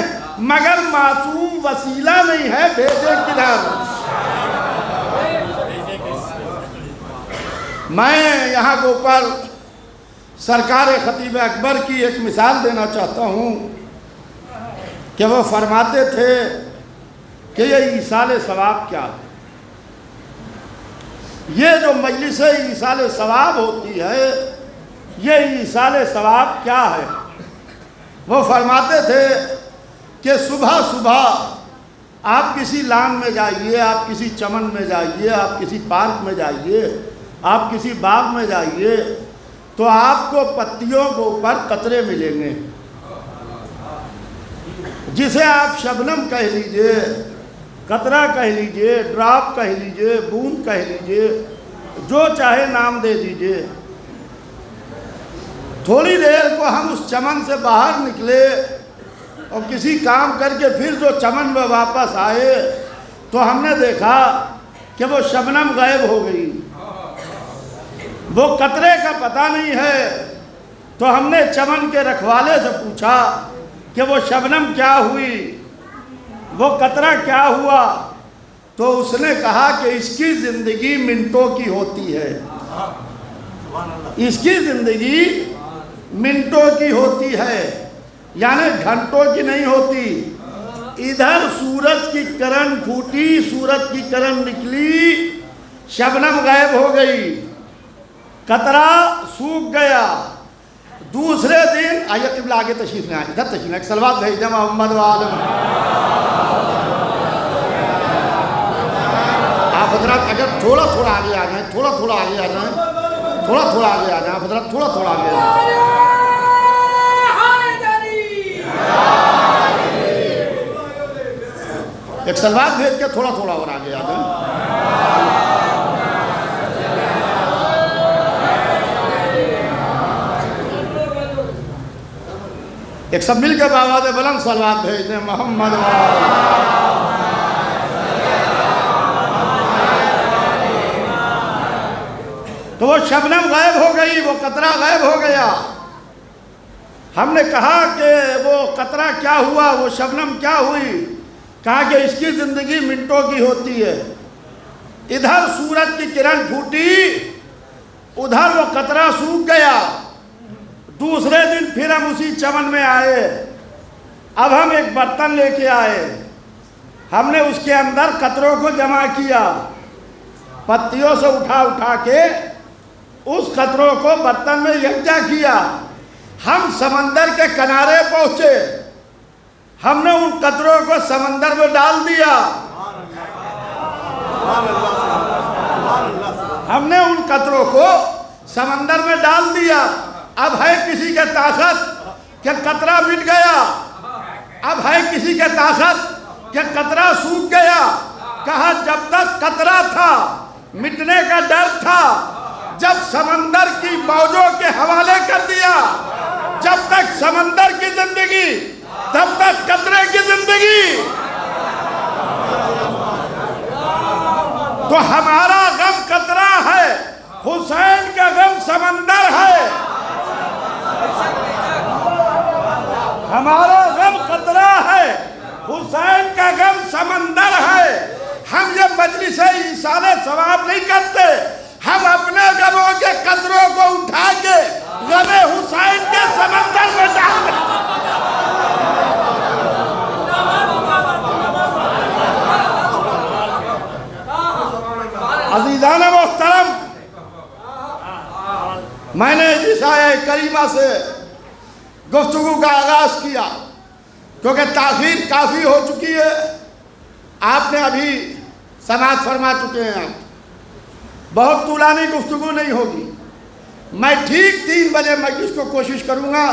مگر معصوم وسیلہ نہیں ہے، بھیجے کدھر؟ میں یہاں کے اوپر سرکار خطیب اکبر کی ایک مثال دینا چاہتا ہوں کہ وہ فرماتے تھے کہ یہ ایصال ثواب کیا ہے؟ یہ جو مجلس ایصال ثواب ہوتی ہے، یہ ایصال ثواب کیا ہے؟ وہ فرماتے تھے کہ صبح صبح آپ کسی لان میں جائیے، آپ کسی چمن میں جائیے، آپ کسی پارک میں جائیے، آپ کسی باغ میں جائیے تو آپ کو پتیوں کے اوپر قطرے ملیں گے، جسے آپ شبنم کہہ لیجئے، قطرہ کہہ لیجئے، ڈراپ کہہ لیجئے، بوند کہہ لیجئے، جو چاہے نام دے دیجئے۔ تھوڑی دیر کو ہم اس چمن سے باہر نکلے اور کسی کام کر کے پھر جو چمن میں واپس آئے تو ہم نے دیکھا کہ وہ شبنم غائب ہو گئی، وہ قطرے کا پتہ نہیں ہے۔ تو ہم نے چمن کے رکھوالے سے پوچھا کہ وہ شبنم کیا ہوئی، وہ قطرہ کیا ہوا؟ تو اس نے کہا کہ اس کی زندگی منٹوں کی ہوتی ہے، اس کی زندگی منٹوں کی ہوتی ہے، یعنی گھنٹوں کی نہیں ہوتی۔ ادھر سورج کی کرن پھوٹی، سورج کی کرن نکلی، شبنم غائب ہو گئی، قطرہ سوکھ گیا۔ دوسرے دن آئیے قبلہ آگے تشریف لے آئیں، ادھر تشریف لیں، ایک صلوات بھیج دیں محمد وآلہ۔ آپ حضرات اگر تھوڑا تھوڑا آگے آ جائیں، تھوڑا تھوڑا آگے آ جائیں، تھوڑا تھوڑا آگے آ جائیں، آپ حضرات تھوڑا تھوڑا آگے آ جائیں۔ ایک صلوات بھیج کے تھوڑا تھوڑا اور آگے آ جائیں۔ ایک سب مل کے بآواز بلند صلوات بھیج دیں محمد تو وہ شبنم غائب ہو گئی، وہ قطرہ غائب ہو گیا۔ ہم نے کہا کہ وہ قطرہ کیا ہوا، وہ شبنم کیا ہوئی؟ کہا کہ اس کی زندگی منٹوں کی ہوتی ہے۔ ادھر سورج کی کرن پھوٹی، ادھر وہ قطرہ سوکھ گیا۔ دوسرے دن پھر ہم اسی چمن میں آئے، اب ہم ایک برتن لے کے آئے، ہم نے اس کے اندر قطروں کو جمع کیا، پتیوں سے اٹھا اٹھا کے اس قطروں کو برتن میں یکجا کیا۔ ہم سمندر کے کنارے پہنچے، ہم نے ان قطروں کو سمندر میں ڈال دیا، ہم نے ان قطروں کو سمندر میں ڈال دیا۔ اب ہے کسی کے طاقت کہ قطرہ مٹ گیا، اب ہے کسی کے طاقت کہ قطرہ سوکھ گیا۔ کہا جب تک قطرہ تھا مٹنے کا ڈر تھا، جب سمندر کی موجوں کے حوالے کر دیا، جب تک سمندر کی زندگی تب تک قطرے کی زندگی۔ تو ہمارا غم قطرہ ہے، حسین کا غم سمندر ہے۔ ہمارا غم قطرہ ہے، حسین کا غم سمندر ہے۔ ہم یہ مجلس ایصال ثواب نہیں کرتے، ہم اپنے غموں کے قطروں کو اٹھا کے غم حسین کے سمندر میں ڈال دیں۔ عزیزان محترم، میں نے اس آیہ کریمہ سے گفتگو کا آغاز کیا کیونکہ تاخیر کافی ہو چکی ہے، آپ نے ابھی سماعت فرما چکے ہیں، آپ بہت طولانی گفتگو نہیں ہوگی۔ میں ٹھیک 3 بجے مجلس کو کوشش کروں گا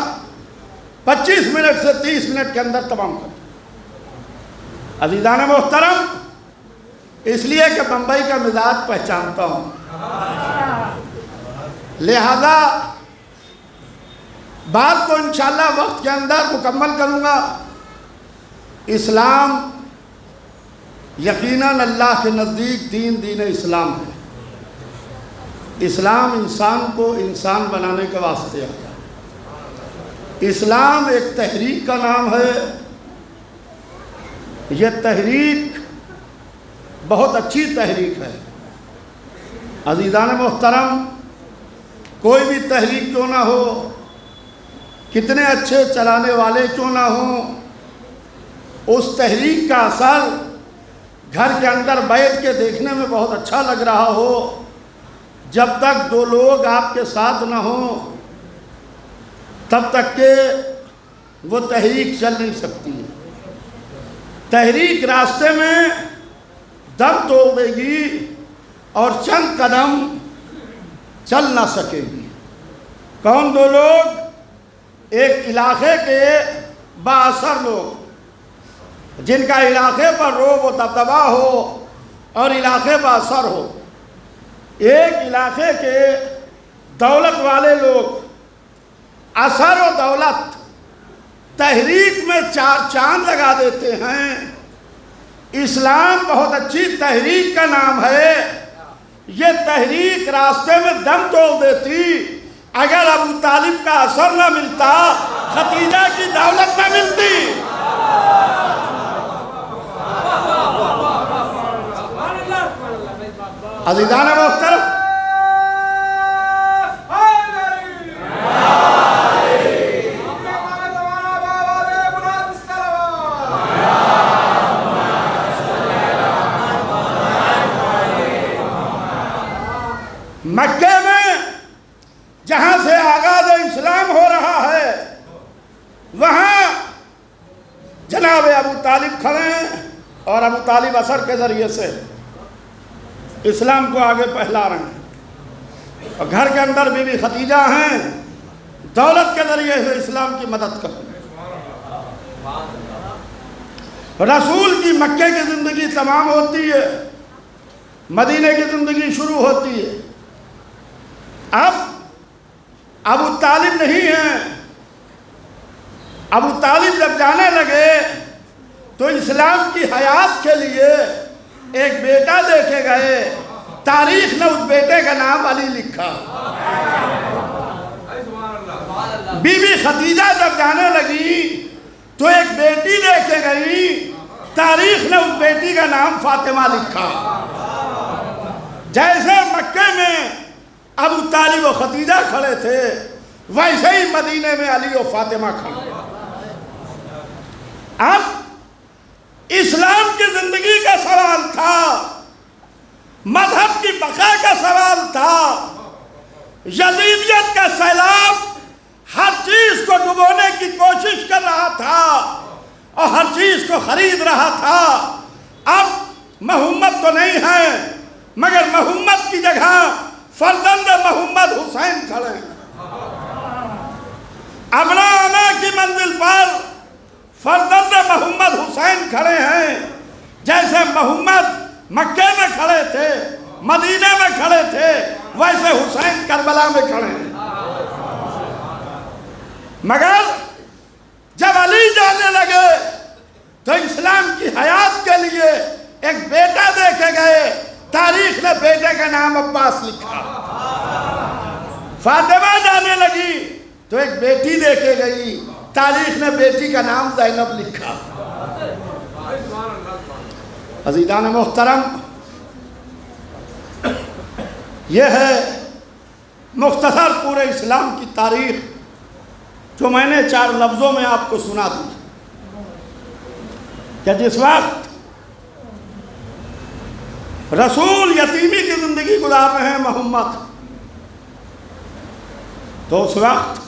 25 منٹ سے 30 منٹ کے اندر تمام کر۔ عزیزان محترم، اس لیے کہ بمبئی کا مزاج پہچانتا ہوں، لہذا بات کو انشاءاللہ وقت کے اندر مکمل کروں گا۔ اسلام یقیناً اللہ کے نزدیک دین اسلام ہے۔ اسلام انسان کو انسان بنانے کے واسطے آیا۔ اسلام ایک تحریک کا نام ہے۔ یہ تحریک بہت اچھی تحریک ہے۔ عزیزان محترم، کوئی بھی تحریک کیوں نہ ہو، کتنے اچھے چلانے والے کیوں نہ ہوں، اس تحریک کا اثر گھر کے اندر بیٹھ کے دیکھنے میں بہت اچھا لگ رہا ہو، جب تک دو لوگ آپ کے ساتھ نہ ہوں تب تک کہ وہ تحریک چل نہیں سکتی ہے۔ تحریک راستے میں دم توڑ دے گی اور چند قدم چل نہ سکے گی۔ کون دو لوگ؟ ایک علاقے کے بااثر لوگ، جن کا علاقے پر رعب و دبدبہ ہو اور علاقے پر اثر ہو۔ ایک علاقے کے دولت والے لوگ اثر و دولت تحریک میں چار چاند لگا دیتے ہیں۔ اسلام بہت اچھی تحریک کا نام ہے۔ یہ تحریک راستے میں دم توڑ دیتی۔ اگر ابو طالب کا اثر نہ ملتا، ختیجہ کی دولت نہ ملتی۔ عزیزان محترم، مکے میں جہاں سے آغاز اسلام ہو رہا ہے، وہاں جناب ابو طالب کھڑے ہیں اور ابو طالب اثر کے ذریعے سے اسلام کو آگے پھیلا رہے ہیں، اور گھر کے اندر بی بی ختیجہ ہیں، دولت کے ذریعے سے اسلام کی مدد کر رہے ہیں۔ رسول کی مکے کی زندگی تمام ہوتی ہے، مدینے کی زندگی شروع ہوتی ہے۔ اب ابو طالب نہیں ہیں۔ ابو طالب جب جانے لگے تو اسلام کی حیات کے لیے ایک بیٹا دے کے گئے۔ تاریخ نے اس بیٹے کا نام علی لکھا۔ بی بی ختیجہ جب جانے لگی تو ایک بیٹی دے کے گئی۔ تاریخ نے اس بیٹی کا نام فاطمہ لکھا۔ جیسے مکے میں ابو طالب و ختیجہ کھڑے تھے، ویسے ہی مدینے میں علی و فاطمہ کھڑے۔ اب اسلام کی زندگی کا سوال تھا، مذہب کی بقا کا سوال تھا۔ یزیدیت کا سیلاب ہر چیز کو ڈبونے کی کوشش کر رہا تھا اور ہر چیز کو خرید رہا تھا۔ اب محمد تو نہیں ہے، مگر محمد کی جگہ فرزند محمد حسین کھڑے ہیں۔ ابنا کی منزل پر فرزند محمد حسین کھڑے ہیں۔ جیسے محمد مکے میں کھڑے تھے، مدینے میں کھڑے تھے، ویسے حسین کربلا میں کھڑے ہیں۔ مگر جب علی جانے لگے تو اسلام کی حیات کے لیے ایک بیٹا دے کے گئے۔ تاریخ نے بیٹے کا نام عباس لکھا۔ فاطمہ جانے لگی تو ایک بیٹی دے کے گئی۔ تاریخ نے بیٹی کا نام زینب لکھا۔ عزیزان محترم، یہ ہے مختصر پورے اسلام کی تاریخ جو میں نے 4 لفظوں میں آپ کو سنا دی کہ جس وقت رسول یتیمی کی زندگی گزار رہے ہیں محمد، تو اس وقت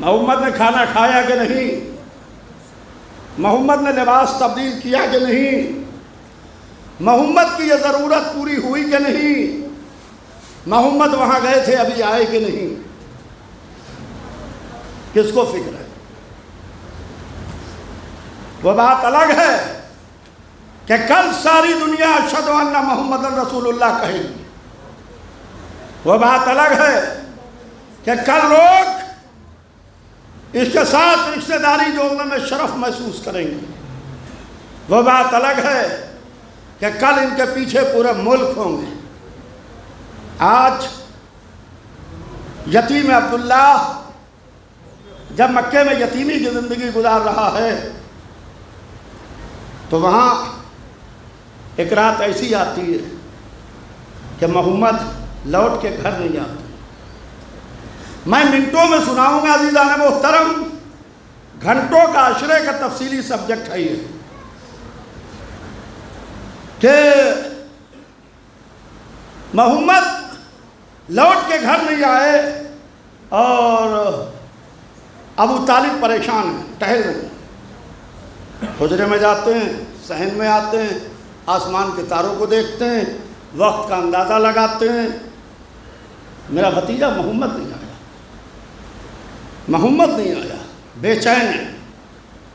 محمد نے کھانا کھایا کہ نہیں؟ محمد نے لباس تبدیل کیا کہ نہیں؟ محمد کی یہ ضرورت پوری ہوئی کہ نہیں؟ محمد وہاں گئے تھے، ابھی آئے کہ نہیں؟ کس کو فکر ہے؟ وہ بات الگ ہے کہ کل ساری دنیا اشہد ان محمد رسول اللہ کہے گی۔ وہ بات الگ ہے کہ کل لوگ اس کے ساتھ رشتہ داری جوڑنے میں شرف محسوس کریں گے۔ وہ بات الگ ہے کہ کل ان کے پیچھے پورے ملک ہوں گے۔ آج یتیم عبداللہ جب مکے میں یتیمی کی زندگی گزار رہا ہے تو وہاں ایک رات ایسی آتی ہے کہ محمد لوٹ کے گھر نہیں آتے۔ میں منٹوں میں سناؤں گا عزیزان محترم، گھنٹوں کا عشرے کا تفصیلی سبجیکٹ ہے یہ، کہ محمد لوٹ کے گھر نہیں آئے اور ابو طالب پریشان ہیں، ٹہل رہے ہیں، حجرے میں جاتے ہیں، صحن میں آتے ہیں، آسمان کے تاروں کو دیکھتے ہیں، وقت کا اندازہ لگاتے ہیں، میرا بھتیجا محمد نہیں آیا، محمد نہیں آیا، بے چین ہے،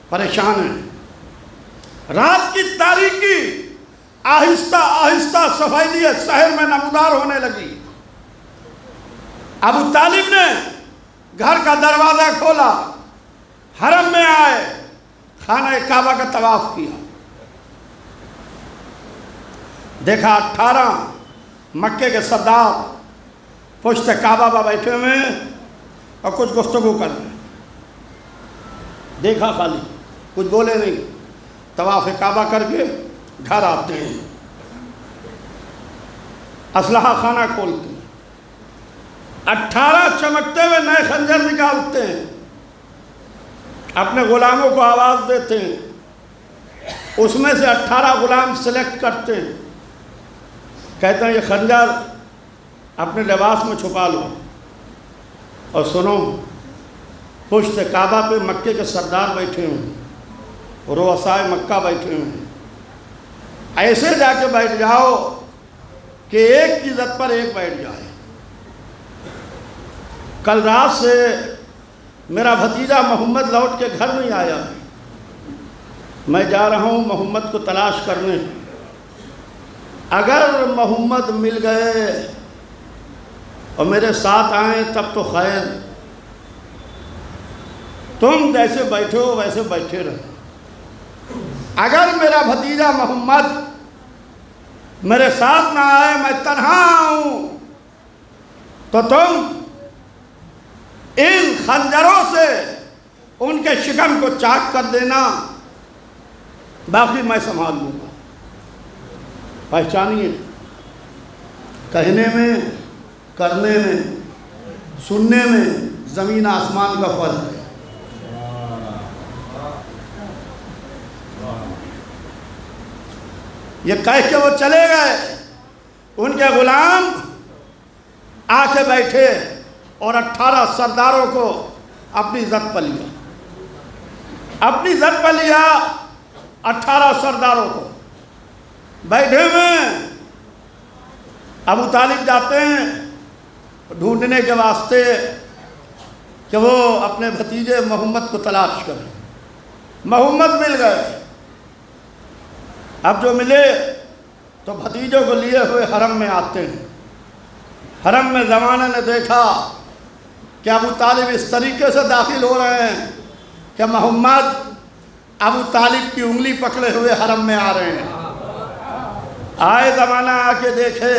پریشان ہے۔ رات کی تاریکی آہستہ آہستہ سفیدی شہر میں نمودار ہونے لگی۔ ابو طالب نے گھر کا دروازہ کھولا، حرم میں آئے، خانہ کعبہ کا طواف کیا، دیکھا 18 مکے کے سردار پشت کعبہ پر بیٹھے ہوئے اور کچھ گفتگو کر رہے ہیں۔ دیکھا خالی، کچھ بولے نہیں، طواف کعبہ کر کے گھر آتے ہیں، اسلحہ خانہ کھولتے ہیں، 18 چمکتے ہوئے نئے خنجر نکالتے ہیں، اپنے غلاموں کو آواز دیتے ہیں، اس میں سے 18 غلام سلیکٹ کرتے ہیں، کہتے ہیں یہ خنجر اپنے لباس میں چھپا لو، اور سنو پشت کعبہ پہ مکے کے سردار بیٹھے ہیں، رؤسائے مکہ بیٹھے ہیں، ایسے جا کے بیٹھ جاؤ کہ ایک کی عزت پر ایک بیٹھ جائے۔ کل رات سے میرا بھتیجا محمد لوٹ کے گھر نہیں آیا، میں جا رہا ہوں محمد کو تلاش کرنے، اگر محمد مل گئے اور میرے ساتھ آئیں تب تو خیر، تم جیسے بیٹھے ہو ویسے بیٹھے رہو، اگر میرا بھتیجا محمد میرے ساتھ نہ آئے، میں تنہا ہوں، تو تم ان خنجروں سے ان کے شکم کو چاک کر دینا، باقی میں سنبھال لوں گا۔ پہچانیے، کہنے میں، کرنے میں، سننے میں زمین آسمان کا فرق ہے۔ یہ کہہ کے وہ چلے گئے، ان کے غلام آ کے بیٹھے اور 18 سرداروں کو اپنی زد پر لیا، اپنی زد پر لیا، 18 سرداروں کو بیٹھے ہوئے۔ ابو طالب جاتے ہیں ڈھونڈنے کے واسطے کہ وہ اپنے بھتیجے محمد کو تلاش کریں، محمد مل گئے۔ اب جو ملے تو بھتیجوں کو لیے ہوئے حرم میں آتے ہیں، حرم میں زمانہ نے دیکھا کہ ابو طالب اس طریقے سے داخل ہو رہے ہیں کہ محمد ابو طالب کی انگلی پکڑے ہوئے حرم میں آ رہے ہیں۔ آئے زمانہ آ کے دیکھے،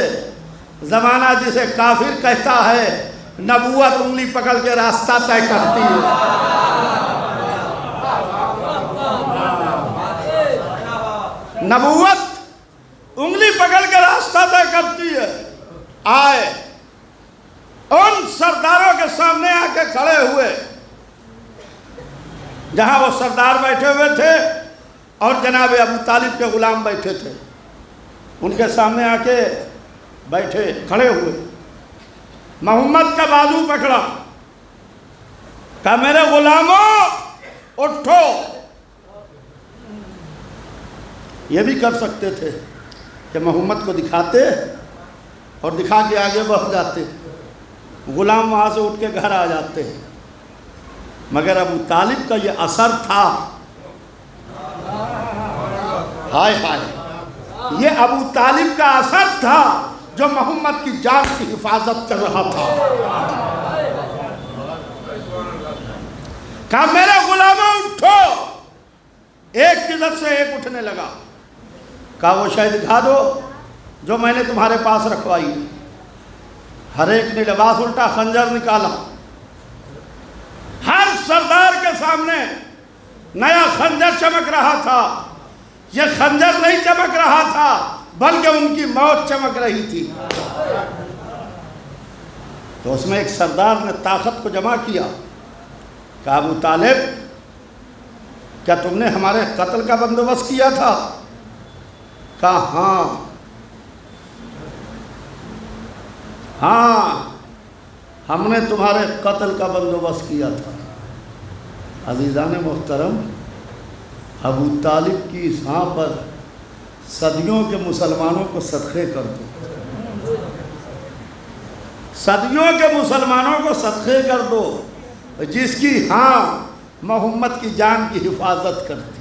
زمانہ جسے کافر کہتا ہے، نبوت انگلی پکڑ کے راستہ طے کرتی ہے۔ نبوت انگلی پکڑ کے راستہ طے کرتی ہے۔ آئے ان سرداروں کے سامنے آ کے کھڑے ہوئے جہاں وہ سردار بیٹھے ہوئے تھے اور جناب ابو طالب کے غلام بیٹھے تھے، ان کے سامنے آ کے بیٹھے، کھڑے ہوئے۔ محمد کا بازو پکڑا، کہا میرے غلاموں اٹھو۔ یہ بھی کر سکتے تھے کہ محمد کو دکھاتے اور دکھا کے آگے بڑھ جاتے، غلام وہاں سے اٹھ کے گھر آ جاتے، مگر ابو طالب کا یہ اثر تھا، ہائے ہائے، یہ ابو طالب کا اثر تھا جو محمد کی جان کی حفاظت کر رہا تھا۔ کہا میرے غلاموں اٹھو، ایک کی زد سے ایک اٹھنے لگا. کہا وہ شے دکھا دو جو میں نے تمہارے پاس رکھوائی. ہر ایک نے لباس الٹا، خنجر نکالا. ہر سردار کے سامنے نیا خنجر چمک رہا تھا. یہ خنجر نہیں چمک رہا تھا بلکہ ان کی موت چمک رہی تھی. تو اس میں ایک سردار نے طاقت کو جمع کیا. کہا ابو طالب کیا تم نے ہمارے قتل کا بندوبست کیا تھا؟ کہا ہاں ہم نے تمہارے قتل کا بندوبست کیا تھا. عزیزان محترم، ابو طالب کی اس ہاں پر صدیوں کے مسلمانوں کو صدقے کر دو. صدیوں کے مسلمانوں کو صدقے کر دو جس کی ہاں محمد کی جان کی حفاظت کرتی.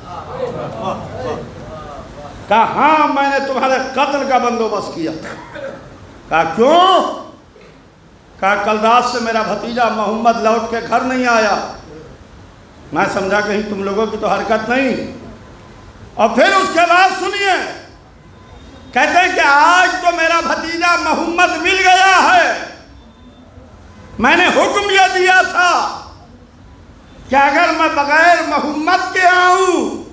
کہا ہاں میں نے تمہارے قتل کا بندوبست کیا تھا. کہا کیوں؟ کہا کل رات سے میرا بھتیجا محمد لوٹ کے گھر نہیں آیا. میں سمجھا کہیں تم لوگوں کی تو حرکت نہیں. اور پھر اس کے بعد سنیے، کہتے ہیں کہ آج تو میرا بھتیجا محمد مل گیا ہے. میں نے حکم یہ دیا تھا کہ اگر میں بغیر محمد کے آؤں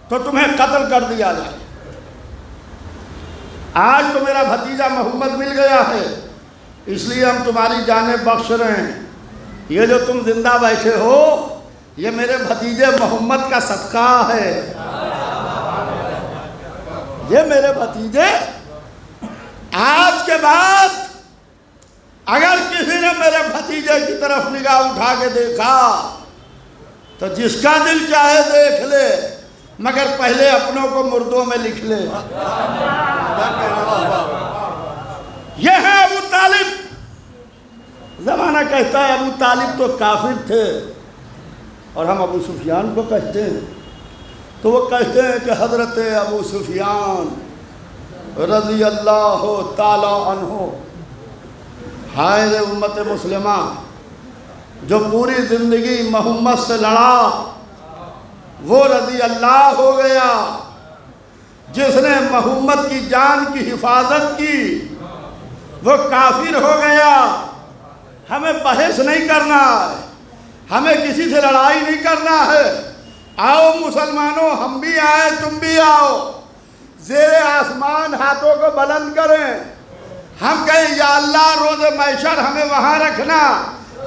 تو تمہیں قتل کر دیا جائے. آج تو میرا بھتیجا محمد مل گیا ہے اس لیے ہم تمہاری جانیں بخش رہے ہیں. یہ جو تم زندہ بیٹھے ہو یہ میرے بھتیجے محمد کا صدقہ ہے. یہ میرے بھتیجے، آج کے بعد اگر کسی نے میرے بھتیجے کی طرف نگاہ اٹھا کے دیکھا تو جس کا دل چاہے دیکھ لے مگر پہلے اپنوں کو مردوں میں لکھ لے. یہ ہے ابو طالب. زمانہ کہتا ہے ابو طالب تو کافر تھے اور ہم ابو سفیان کو کہتے ہیں تو وہ کہتے ہیں کہ حضرت ابو سفیان رضی اللہ تعالی عنہ حائر امت مسلمہ جو پوری زندگی محمد سے لڑا وہ رضی اللہ ہو گیا. جس نے محمد کی جان کی حفاظت کی وہ کافر ہو گیا. ہمیں بحث نہیں کرنا ہے، ہمیں کسی سے لڑائی نہیں کرنا ہے. آؤ مسلمانوں، ہم بھی آئے تم بھی آؤ، زیر آسمان ہاتھوں کو بلند کریں. ہم کہیں یا اللہ روز محشر ہمیں وہاں رکھنا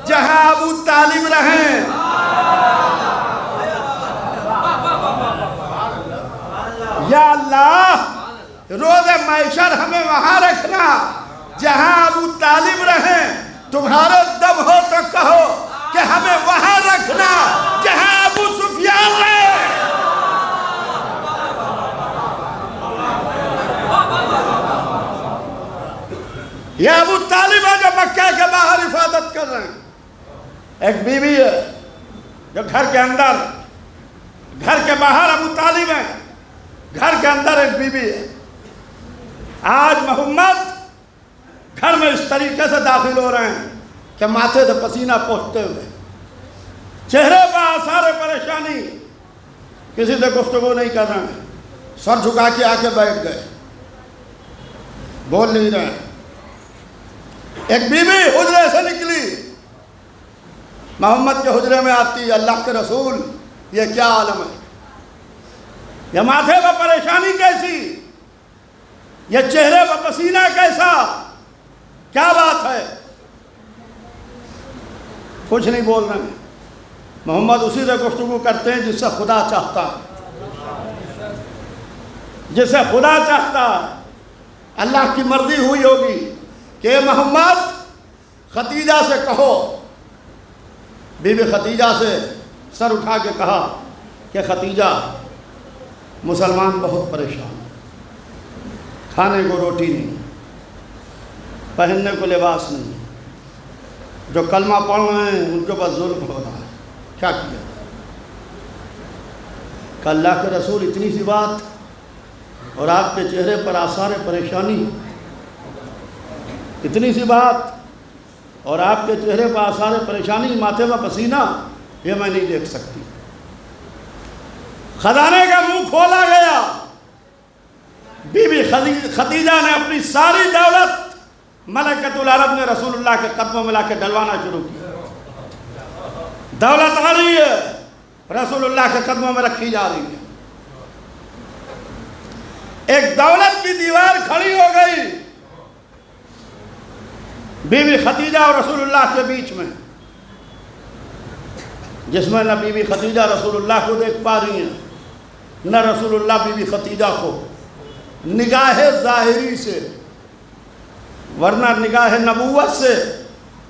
جہاں ابو طالب رہیں. یا اللہ روز محشر ہمیں وہاں رکھنا جہاں ابو طالب رہیں. تمہارا دم ہو تو کہو کہ ہمیں وہاں رکھنا جہاں ابو سفیان رہے. یہ ابو طالب ہے جو مکہ کے باہر حفاظت کر رہے ہیں. ایک بیوی ہے جو گھر کے اندر، گھر کے باہر ابو طالب ہے، گھر کے اندر ایک بیوی ہے. آج محمد گھر میں اس طریقے سے داخل ہو رہے ہیں کہ ماتھے سے پسینہ پہنچتے ہوئے، چہرے پر آثار پریشانی، کسی سے گفتگو نہیں کر رہے ہیں، سر جھکا کے آ کے بیٹھ گئے، بول نہیں رہے. ایک بیوی حجرے سے نکلی، محمد کے حجرے میں آتی، اللہ کے رسول یہ کیا عالم ہے، یہ ماتھے پر پریشانی کیسی، یہ چہرے پر پسینہ کیسا، کیا بات ہے؟ کچھ نہیں بول رہے ہیں. محمد اسی سے گفتگو کرتے ہیں جس سے خدا چاہتا ہے، جس سے خدا چاہتا ہے. اللہ کی مرضی ہوئی ہوگی کہ محمد ختیجہ سے کہو. بی بی ختیجہ سے سر اٹھا کے کہا کہ ختیجہ مسلمان بہت پریشان، کھانے کو روٹی نہیں، پہننے کو لباس نہیں، جو کلمہ پڑھ رہے ہیں ان کے پاس ظلم ہو رہا ہے، کیا کیا؟ کہ اللہ کے رسول اتنی سی بات اور آپ کے چہرے پر آثار پریشانی، اتنی سی بات اور آپ کے چہرے پر آثار پریشانی، ماتھے پر پسینہ، یہ میں نہیں دیکھ سکتی. خزانے کا منہ کھولا گیا. بی بی خدیجہ نے اپنی ساری دولت ملکۃ العرب نے رسول اللہ کے قدموں میں لا کے ڈلوانا شروع کی. دولت آ رہی ہے، رسول اللہ کے قدموں میں رکھی جا رہی ہے. ایک دولت کی دیوار کھڑی ہو گئی بی بی خدیجہ اور رسول اللہ کے بیچ میں، جس میں نہ بی بی خدیجہ رسول اللہ کو دیکھ پا رہی ہیں، نہ رسول اللہ بی بی خدیجہ کو نگاہ ظاہری سے، ورنہ نگاہ نبوت سے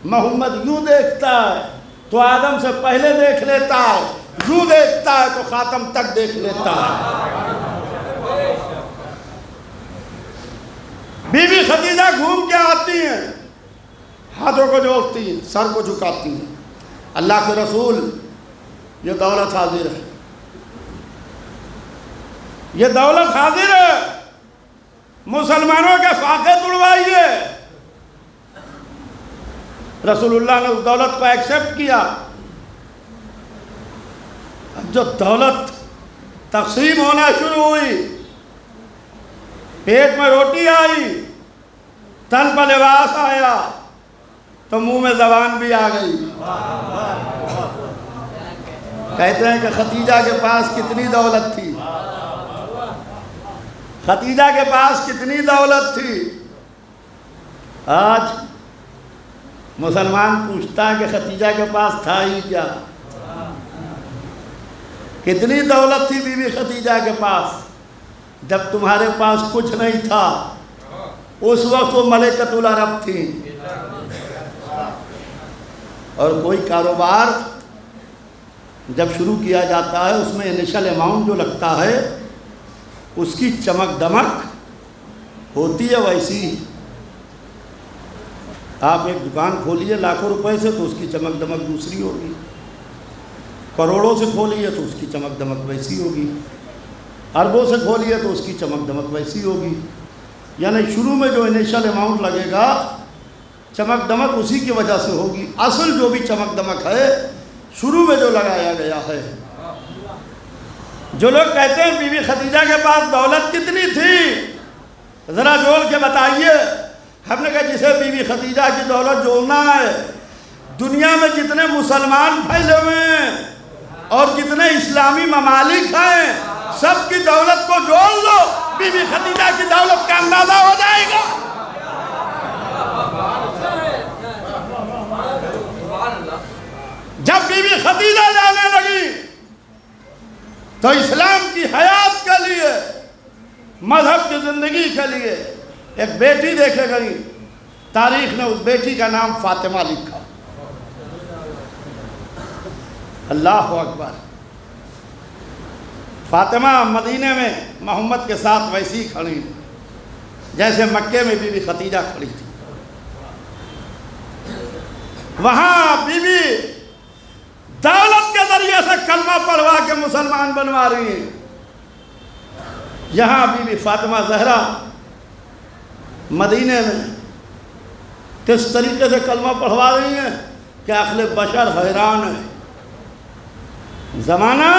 محمد یوں دیکھتا ہے تو آدم سے پہلے دیکھ لیتا ہے، یوں دیکھتا ہے تو خاتم تک دیکھ لیتا ہے. بی بی خدیجہ گھوم کے آتی ہیں، ہاتھوں کو جوڑتی ہیں، سر کو جھکاتی ہیں. اللہ کے رسول، یہ دولت حاضر ہے، یہ دولت حاضر ہے، مسلمانوں کے فاقے توڑوائیے. رسول اللہ نے اس دولت کو ایکسپٹ کیا. اب جو دولت تقسیم ہونا شروع ہوئی، پیٹ میں روٹی آئی، تن پر لباس آیا، تو منہ میں زبان بھی آ گئی. کہتے ہیں کہ خدیجہ کے پاس کتنی دولت تھی، خدیجہ کے پاس کتنی دولت تھی. آج مسلمان پوچھتا ہے کہ خدیجہ کے پاس تھا ہی کیا. کتنی دولت تھی بی بی خدیجہ کے پاس. جب تمہارے پاس کچھ نہیں تھا اس وقت وہ ملکۃ العرب تھی. اور کوئی کاروبار جب شروع کیا جاتا ہے اس میں انیشل اماؤنٹ جو لگتا ہے اس کی چمک دمک ہوتی ہے ویسی. آپ ایک دکان کھولیے لاکھوں روپے سے تو اس کی چمک دمک دوسری ہوگی، کروڑوں سے کھولیے تو اس کی چمک دمک ویسی ہوگی، اربوں سے کھولیے تو اس کی چمک دمک ویسی ہوگی. یعنی شروع میں جو انیشل اماؤنٹ لگے گا چمک دمک اسی کی وجہ سے ہوگی. اصل جو بھی چمک دمک ہے شروع میں جو لگایا گیا ہے. جو لوگ کہتے ہیں بی بی خدیجہ کے پاس دولت کتنی تھی ذرا جوڑ کے بتائیے. ہم نے کہا جسے بی بی خدیجہ کی دولت جوڑنا ہے، دنیا میں جتنے مسلمان پھیلے ہوئے ہیں اور جتنے اسلامی ممالک ہیں سب کی دولت کو جوڑ لو، بی بی خدیجہ کی دولت کا اندازہ ہو جائے گا. جب بی بی خدیجہ جانے لگی تو اسلام کی حیات کے لیے، مذہب کی زندگی کے لیے ایک بیٹی دیکھے گئی. تاریخ نے اس بیٹی کا نام فاطمہ لکھا. اللہ اکبر. فاطمہ مدینے میں محمد کے ساتھ ویسی کھڑی جیسے مکے میں بی بی خدیجہ کھڑی تھی. وہاں بی بی دولت کے ذریعے سے کلمہ پڑھوا کے مسلمان بنوا رہی ہیں. یہاں بی بی فاطمہ زہرا مدینے میں کس طریقے سے کلمہ پڑھوا رہی ہیں کہ عقل بشر حیران ہے. زمانہ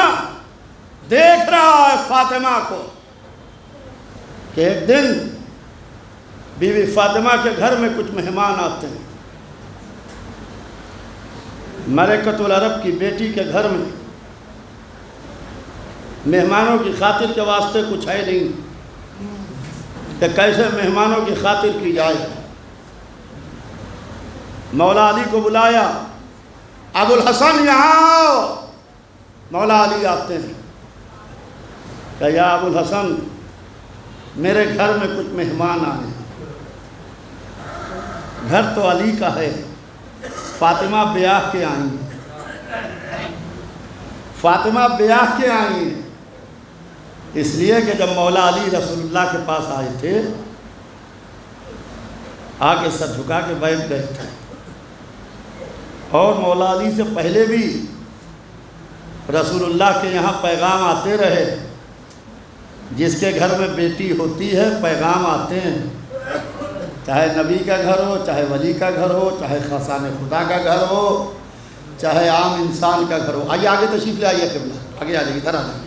دیکھ رہا ہے فاطمہ کو کہ ایک دن بی بی فاطمہ کے گھر میں کچھ مہمان آتے ہیں. ملکۃ العرب کی بیٹی کے گھر میں مہمانوں کی خاطر کے واسطے کچھ ہے نہیں کہ کیسے مہمانوں کی خاطر کی جائے. مولا علی کو بلایا، ابو الحسن یہاں آؤ. مولا علی آتے ہیں کہ یا ابو الحسن میرے گھر میں کچھ مہمان آئے. گھر تو علی کا ہے، فاطمہ بیاہ کے آئی ہیں. فاطمہ بیاہ کے آئی ہیں اس لیے کہ جب مولا علی رسول اللہ کے پاس آئے تھے آ کے سر جھکا کے بیٹھ گئے تھے. اور مولا علی سے پہلے بھی رسول اللہ کے یہاں پیغام آتے رہے. جس کے گھر میں بیٹی ہوتی ہے پیغام آتے ہیں، چاہے نبی کا گھر ہو، چاہے ولی کا گھر ہو، چاہے خاصان خدا کا گھر ہو، چاہے عام انسان کا گھر ہو. آئیے آگے تشریف لے آئیے قبلہ، آگے آ جائیے، ادھر آ جائیے.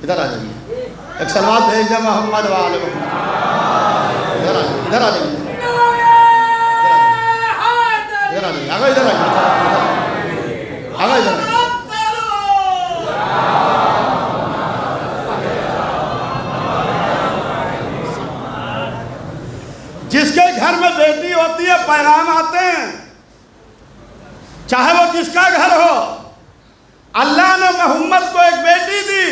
ادھر آ جائیے، ایک سلوات بھیج دیں محمد وآل محمد. ادھر آ جائیے، ادھر آ جائیے، ادھر آ جائیے، آگے ادھر آئیے، آگے ادھر آئیے. جس کے گھر میں بیٹی ہوتی ہے پیغام آتے ہیں، چاہے وہ جس کا گھر ہو. اللہ نے محمد کو ایک بیٹی دی،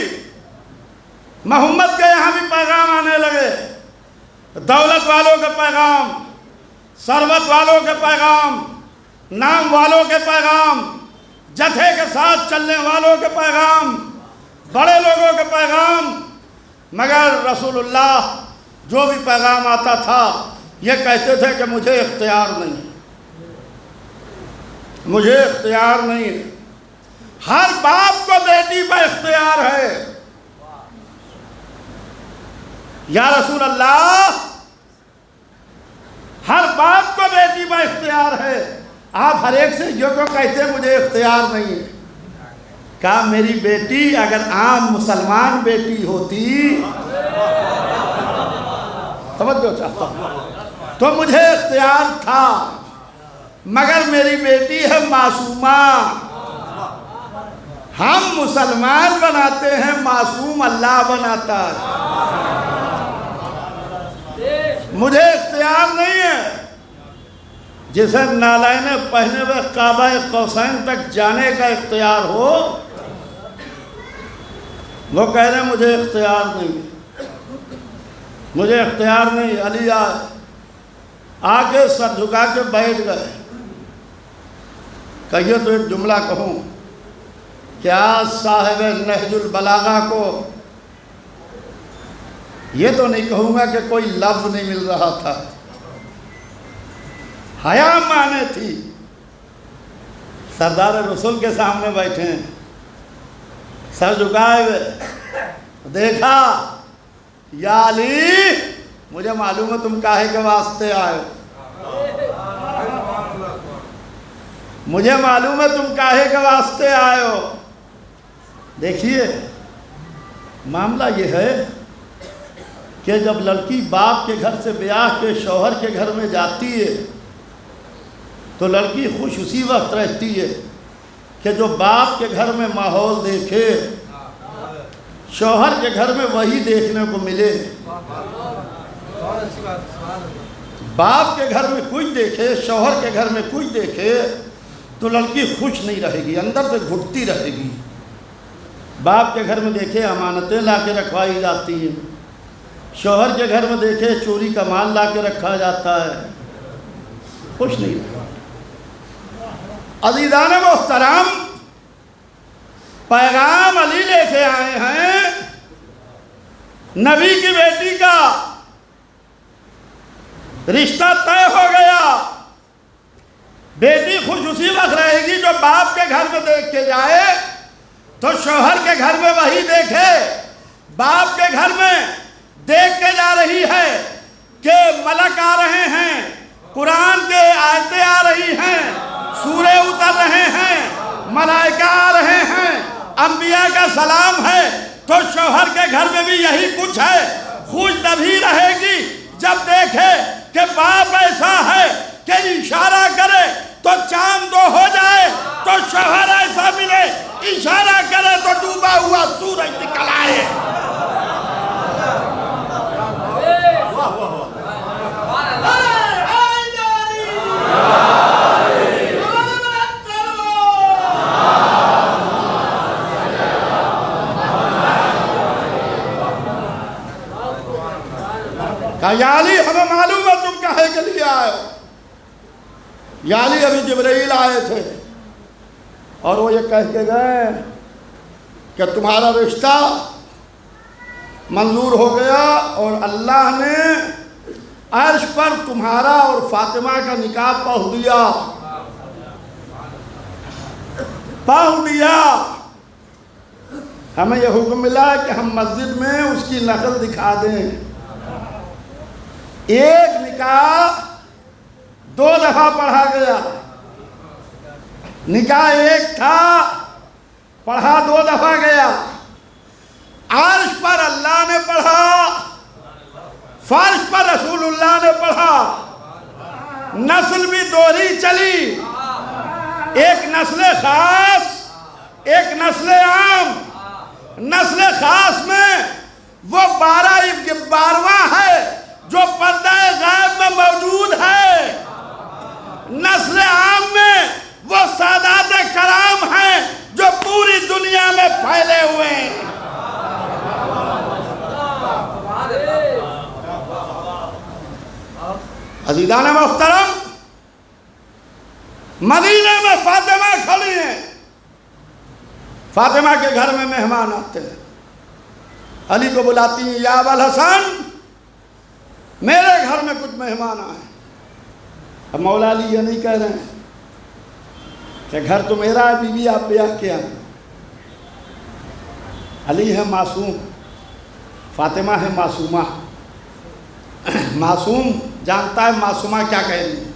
محمد کے یہاں بھی پیغام آنے لگے. دولت والوں کے پیغام، ثروت والوں کے پیغام، نام والوں کے پیغام، جتھے کے ساتھ چلنے والوں کے پیغام، بڑے لوگوں کے پیغام. مگر رسول اللہ جو بھی پیغام آتا تھا یہ کہتے تھے کہ مجھے اختیار نہیں، مجھے اختیار نہیں. ہر باپ کو بیٹی پر اختیار ہے. یا رسول اللہ، ہر باپ کو بیٹی پر اختیار ہے، آپ ہر ایک سے یہ کیوں کہتے ہیں مجھے اختیار نہیں ہے؟ کہا میری بیٹی اگر عام مسلمان بیٹی ہوتی، توجہ چاہتا ہوں، تو مجھے اختیار تھا، مگر میری بیٹی ہے معصومہ. ہم مسلمان بناتے ہیں، معصوم اللہ بناتا ہے. مجھے اختیار نہیں ہے. جسے نالائن پہنے ہوئے کعبہ قوسین تک جانے کا اختیار ہو، وہ کہہ رہے ہیں مجھے اختیار نہیں، مجھے اختیار نہیں. علی آگے سر جھکا کے بیٹھ گئے. کہیے تو ایک جملہ کہوں، کیا صاحب نہج البلاغہ کو یہ تو نہیں کہوں گا کہ کوئی لفظ نہیں مل رہا تھا. حیا مانے تھی. سردار رسول کے سامنے بیٹھے ہیں، سر جھکائے ہوئے. دیکھا، یا علی مجھے معلوم ہے تم کاہے کے واسطے آئے ہو، مجھے معلوم ہے تم کاہے کے واسطے آئے ہو. دیکھیے معاملہ یہ ہے کہ جب لڑکی باپ کے گھر سے بیاہ کے شوہر کے گھر میں جاتی ہے تو لڑکی خوش اسی وقت رہتی ہے کہ جو باپ کے گھر میں ماحول دیکھے شوہر کے گھر میں وہی دیکھنے کو ملے. باپ کے گھر میں کچھ دیکھے، شوہر کے گھر میں کچھ دیکھے تو لڑکی خوش نہیں رہے گی، اندر سے گھٹتی رہے گی. باپ کے گھر میں دیکھے امانتیں لا کے رکھوائی جاتی ہیں، شوہر کے گھر میں دیکھے چوری کا مال لا کے رکھا جاتا ہے، خوش نہیں رہے. عزیزان محترم، پیغام علی لے کے آئے ہیں نبی کی بیٹی کا رشتہ طے ہو گیا. بیٹی خوش اسی وقت رہے گی جو باپ کے گھر میں دیکھ کے جائے تو شوہر کے گھر میں وہی دیکھے. باپ کے گھر میں دیکھ کے جا رہی ہے کہ ملک آ رہے ہیں، قرآن کے آیتیں آ رہی ہیں، سورے اتر رہے ہیں، ملائکہ آ رہے ہیں، انبیاء کا سلام ہے. تو شوہر کے گھر میں بھی یہی کچھ ہے. خوش تبھی رہے گی جب دیکھے کہ باپ ایسا ہے کہ اشارہ کرے تو چاند دو ہو جائے، تو شوہر ایسا ملے اشارہ کرے تو ڈوبا ہوا سورج نکل آئے. کہا یا علی ہمیں معلوم ہے تم کہے کے لیے آئے ہو. یا علی ابھی جبرائیل آئے تھے اور وہ یہ کہہ کے گئے کہ تمہارا رشتہ منظور ہو گیا اور اللہ نے عرش پر تمہارا اور فاطمہ کا نکاح پڑھ دیا. ہمیں یہ حکم ملا کہ ہم مسجد میں اس کی نقل دکھا دیں. ایک نکاح 2 دفعہ پڑھا گیا، نکاح ایک تھا پڑھا 2 دفعہ گیا. عرش پر اللہ نے پڑھا، فرش پر رسول اللہ نے پڑھا، نسل بھی دوہری چلی، ایک نسل خاص ایک نسل عام۔ نسل خاص میں وہ 12واں ہے جو پردہ غائب میں موجود ہے، نسل عام میں وہ سادات کرام ہیں جو پوری دنیا میں پھیلے ہوئے ہیں۔ عزیزان محترم، مدینے میں فاطمہ کھڑی ہیں، فاطمہ کے گھر میں مہمان آتے ہیں، علی کو بلاتی ہیں، یا ابوالحسن میرے گھر میں کچھ مہمان آئے۔ اب مولا علی یہ نہیں کہہ رہے ہیں کہ گھر تو میرا ہے، بیوی آپ بیاہ کے آئیں۔ علی ہے معصوم، فاطمہ ہے معصومہ۔ معصوم جانتا ہے معصومہ کیا کہہ رہی ہے۔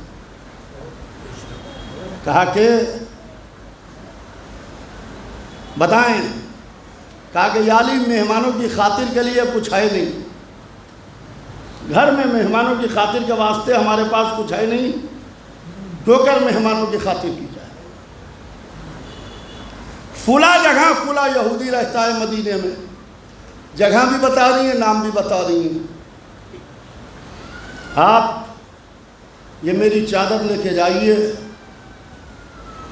کہا کہ بتائیں، کہا کہ یا علی مہمانوں کی خاطر کے لیے کچھ ہے نہیں، گھر میں مہمانوں کی خاطر کے واسطے ہمارے پاس کچھ ہے نہیں، جو کر مہمانوں کی خاطر کی جائے۔ فلاں جگہ فلاں یہودی رہتا ہے مدینے میں، جگہ بھی بتا رہی ہیں، نام بھی بتا رہی ہیں۔ آپ یہ میری چادر لے کے جائیے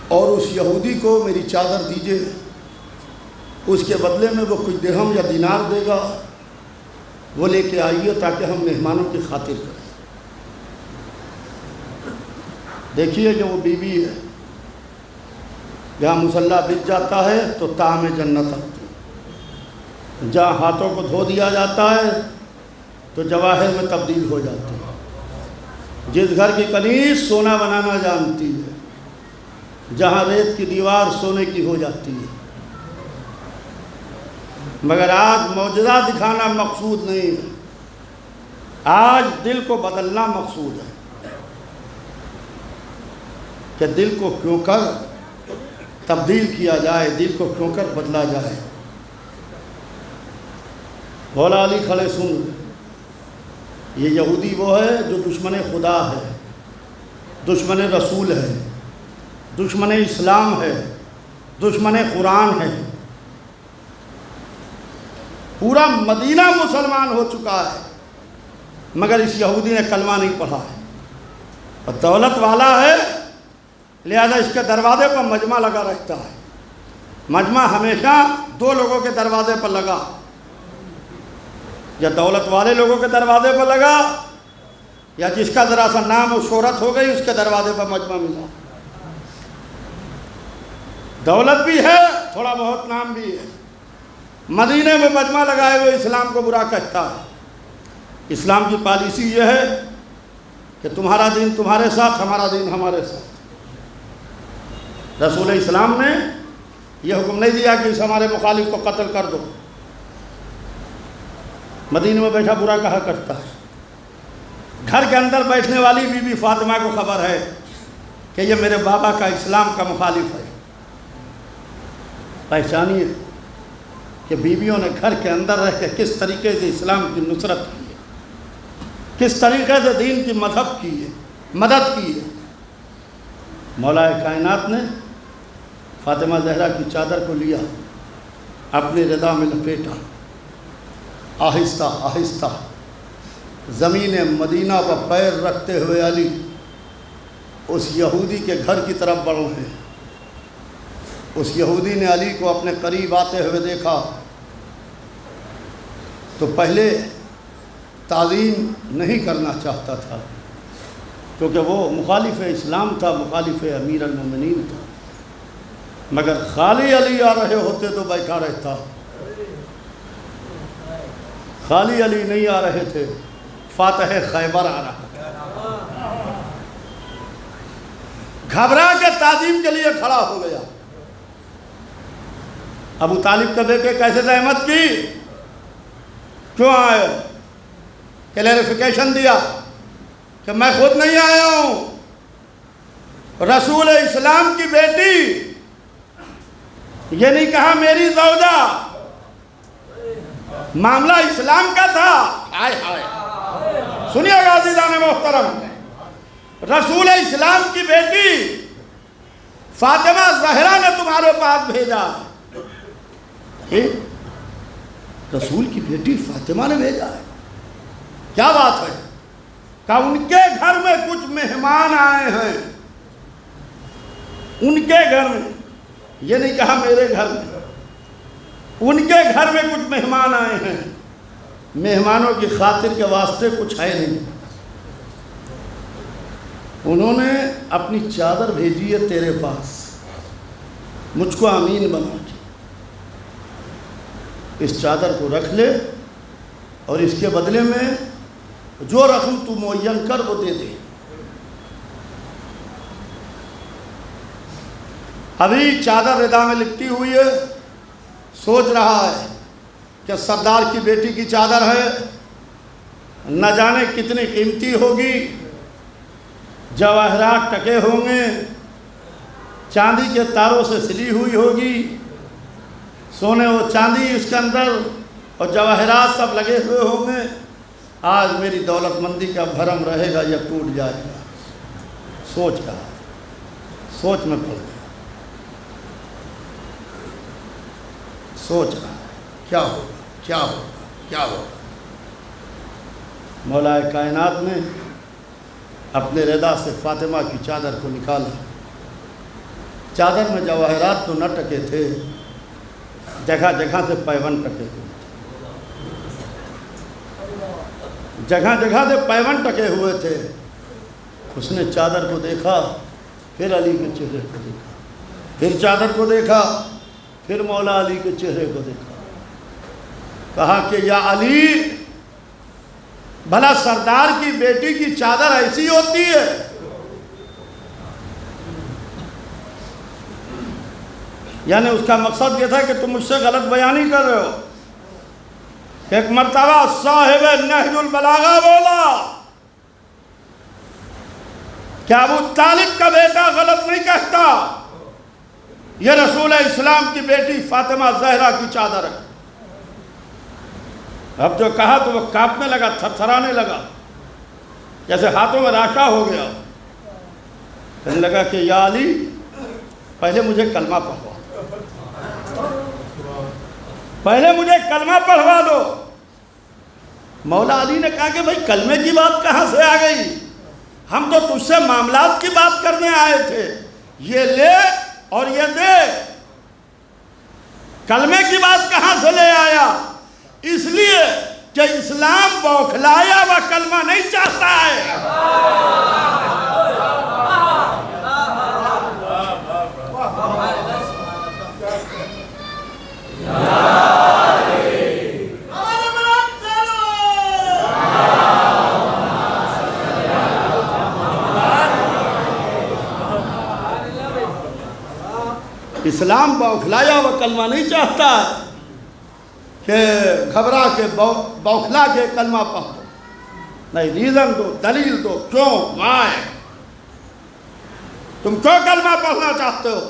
اور اس یہودی کو میری چادر دیجئے، اس کے بدلے میں وہ کچھ درہم یا دینار دے گا، وہ لے کے آئیے تاکہ ہم مہمانوں کی خاطر کریں۔ دیکھیے جو وہ بیوی ہے، جہاں مصلی بچ جاتا ہے تو طعم جنت آتی ہے، جہاں ہاتھوں کو دھو دیا جاتا ہے تو جواہر میں تبدیل ہو جاتے ہیں، جس گھر کی کنیز سونا بنانا جانتی ہے، جہاں ریت کی دیوار سونے کی ہو جاتی ہے۔ مگر آج معجزہ دکھانا مقصود نہیں ہے، آج دل کو بدلنا مقصود ہے کہ دل کو کیوں کر تبدیل کیا جائے، دل کو کیوں کر بدلا جائے۔ مولا علی کھڑے سن، یہ یہودی وہ ہے جو دشمن خدا ہے، دشمن رسول ہے، دشمن اسلام ہے، دشمن قرآن ہے۔ پورا مدینہ مسلمان ہو چکا ہے، مگر اس یہودی نے کلمہ نہیں پڑھا ہے، اور دولت والا ہے، لہذا اس کے دروازے پر مجمع لگا رہتا ہے۔ مجمع ہمیشہ دو لوگوں کے دروازے پر لگا، یا دولت والے لوگوں کے دروازے پر لگا، یا جس کا ذرا سا نام و شہرت ہو گئی اس کے دروازے پر مجمع ملا۔ دولت بھی ہے، تھوڑا بہت نام بھی ہے، مدینے میں مجمع لگائے ہوئے اسلام کو برا کہتا ہے۔ اسلام کی پالیسی یہ ہے کہ تمہارا دین تمہارے ساتھ، ہمارا دین ہمارے ساتھ۔ رسول اسلام نے یہ حکم نہیں دیا کہ اس ہمارے مخالف کو قتل کر دو، مدینے میں بیٹھا برا کہا کرتا ہے۔ گھر کے اندر بیٹھنے والی بی بی فاطمہ کو خبر ہے کہ یہ میرے بابا کا اسلام کا مخالف ہے۔ پہچانیے کہ بیویوں نے گھر کے اندر رہ کے کس طریقے سے اسلام کی نصرت کی ہے، کس طریقے سے دین کی مدد کی ہے۔ مولا کائنات نے فاطمہ زہرا کی چادر کو لیا، اپنی رضا میں لپیٹا، آہستہ آہستہ زمین مدینہ پر پیر رکھتے ہوئے علی اس یہودی کے گھر کی طرف بڑھے ہیں۔ اس یہودی نے علی کو اپنے قریب آتے ہوئے دیکھا تو پہلے تعظیم نہیں کرنا چاہتا تھا، کیونکہ وہ مخالف اسلام تھا، مخالف امیر المومنین تھا، مگر خالی علی آ رہے ہوتے تو بیٹھا رہتا۔ خالی علی نہیں آ رہے تھے، فاتح خیبر آ رہا، گھبرا کے تعظیم کے لیے کھڑا ہو گیا۔ ابو طالب کے بیٹے کیسے زحمت کی، کیوں آئے، کلیریفیکیشن دیا کہ میں خود نہیں آیا ہوں، رسول اسلام کی بیٹی، یہ نہیں کہا میری زوجہ، معاملہ اسلام کا تھا. ہائے ہائے سنیے گا عزیزان محترم، رسول اسلام کی بیٹی فاطمہ زہرا نے تمہارے پاس بھیجا. رسول کی بیٹی فاطمہ نے بھیجا ہے، کیا بات ہے؟ کہا ان کے گھر میں کچھ مہمان آئے ہیں. ان کے گھر میں، یہ نہیں کہا میرے گھر میں، ان کے گھر میں کچھ مہمان آئے ہیں. مہمانوں کی خاطر کے واسطے کچھ ہے نہیں. انہوں نے اپنی چادر بھیجی ہے تیرے پاس، مجھ کو امین بنا کے اس چادر کو رکھ لے اور اس کے بدلے میں جو رقم تو معین کر وہ دے دے. ابھی چادر ردا میں لپٹی ہوئی ہے، سوچ رہا ہے کہ سردار کی بیٹی کی چادر ہے، نہ جانے کتنی قیمتی ہوگی، جواہرات ٹکے ہوں گے، چاندی کے تاروں سے سلی ہوئی ہوگی، سونے و چاندی اس کے اندر اور جواہرات سب لگے ہوئے ہوں گے. آج میری دولت مندی کا بھرم رہے گا یا ٹوٹ جائے گا. سوچ میں پڑ گیا، سوچ رہا کیا ہوگا. مولا کائنات نے اپنے رضا سے فاطمہ کی چادر کو نکالا. چادر میں جواہرات تو نہ ٹکے تھے، جگہ جگہ سے پیوند ٹکے ہوئے، جگہ جگہ سے پیوند ٹکے ہوئے تھے. اس نے چادر کو دیکھا، پھر علی کے چہرے کو دیکھا، پھر چادر کو دیکھا، پھر مولا علی کے چہرے کو دیکھا. کہا کہ یا علی، بھلا سردار کی بیٹی کی چادر ایسی ہوتی ہے؟ یعنی اس کا مقصد یہ تھا کہ تم مجھ سے غلط بیانی کر رہے ہو. ایک مرتبہ صاحب نہج البلاغہ بولا کہ ابو طالب کا بیٹا غلط نہیں کہتا، یہ رسول اسلام کی بیٹی فاطمہ زہرا کی چادر ہے. اب جو کہا تو وہ کانپنے لگا، تھرتھرانے لگا، جیسے ہاتھوں میں راشا ہو گیا. کہنے لگا کہ یا علی، پہلے مجھے کلمہ پڑھوا، پہلے مجھے کلمہ پڑھوا دو. مولا علی نے کہا کہ بھائی کلمے کی بات کہاں سے آ گئی؟ ہم تو تجھ سے معاملات کی بات کرنے آئے تھے، یہ لے اور یہ دے، کلمے کی بات کہاں سے لے آیا؟ اس لیے کہ اسلام بوکھلایا ہوا کلمہ نہیں چاہتا ہے. اسلام بوکھلایا ہوا کلمہ نہیں چاہتا کہ گھبرا کے بوکھلا کے کلمہ پڑھو. نہیں، ریزن دو، دلیل دو، کیوں، وائے، تم کیوں کلمہ پڑھنا چاہتے ہو؟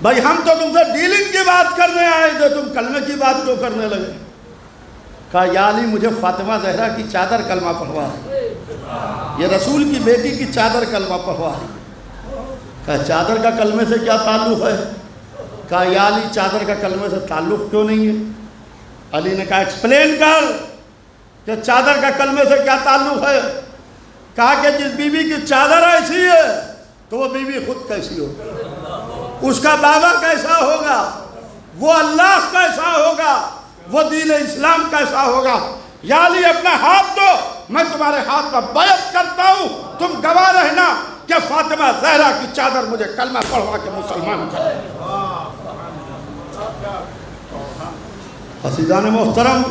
بھائی ہم تو تم سے ڈیلنگ کی بات کرنے آئے تھے، تم کلمے کی بات کیوں کرنے لگے؟ کہا یا علی، مجھے فاطمہ زہرا کی چادر کلمہ پڑھوا، یہ رسول کی بیٹی کی چادر کلمہ پڑھوا. کہا چادر کا کلمے سے کیا تعلق ہے؟ کہا یا علی، چادر کا کلمے سے تعلق کیوں نہیں ہے؟ علی نے کہا ایکسپلین کر کہ چادر کا کلمے سے کیا تعلق ہے. کہا کہ جس بیوی کی چادر ایسی ہے تو وہ بیوی خود کیسی ہوگی، اس کا بابا کیسا ہوگا، وہ اللہ کیسا ہوگا، وہ دین اسلام کیسا ہوگا. یا علی، اپنا ہاتھ دو، میں تمہارے ہاتھ پر بیعت کرتا ہوں، تم گواہ رہنا کہ فاطمہ زہرا کی چادر مجھے کلمہ پڑھوا کے مسلمان کر. عزیزان محترم،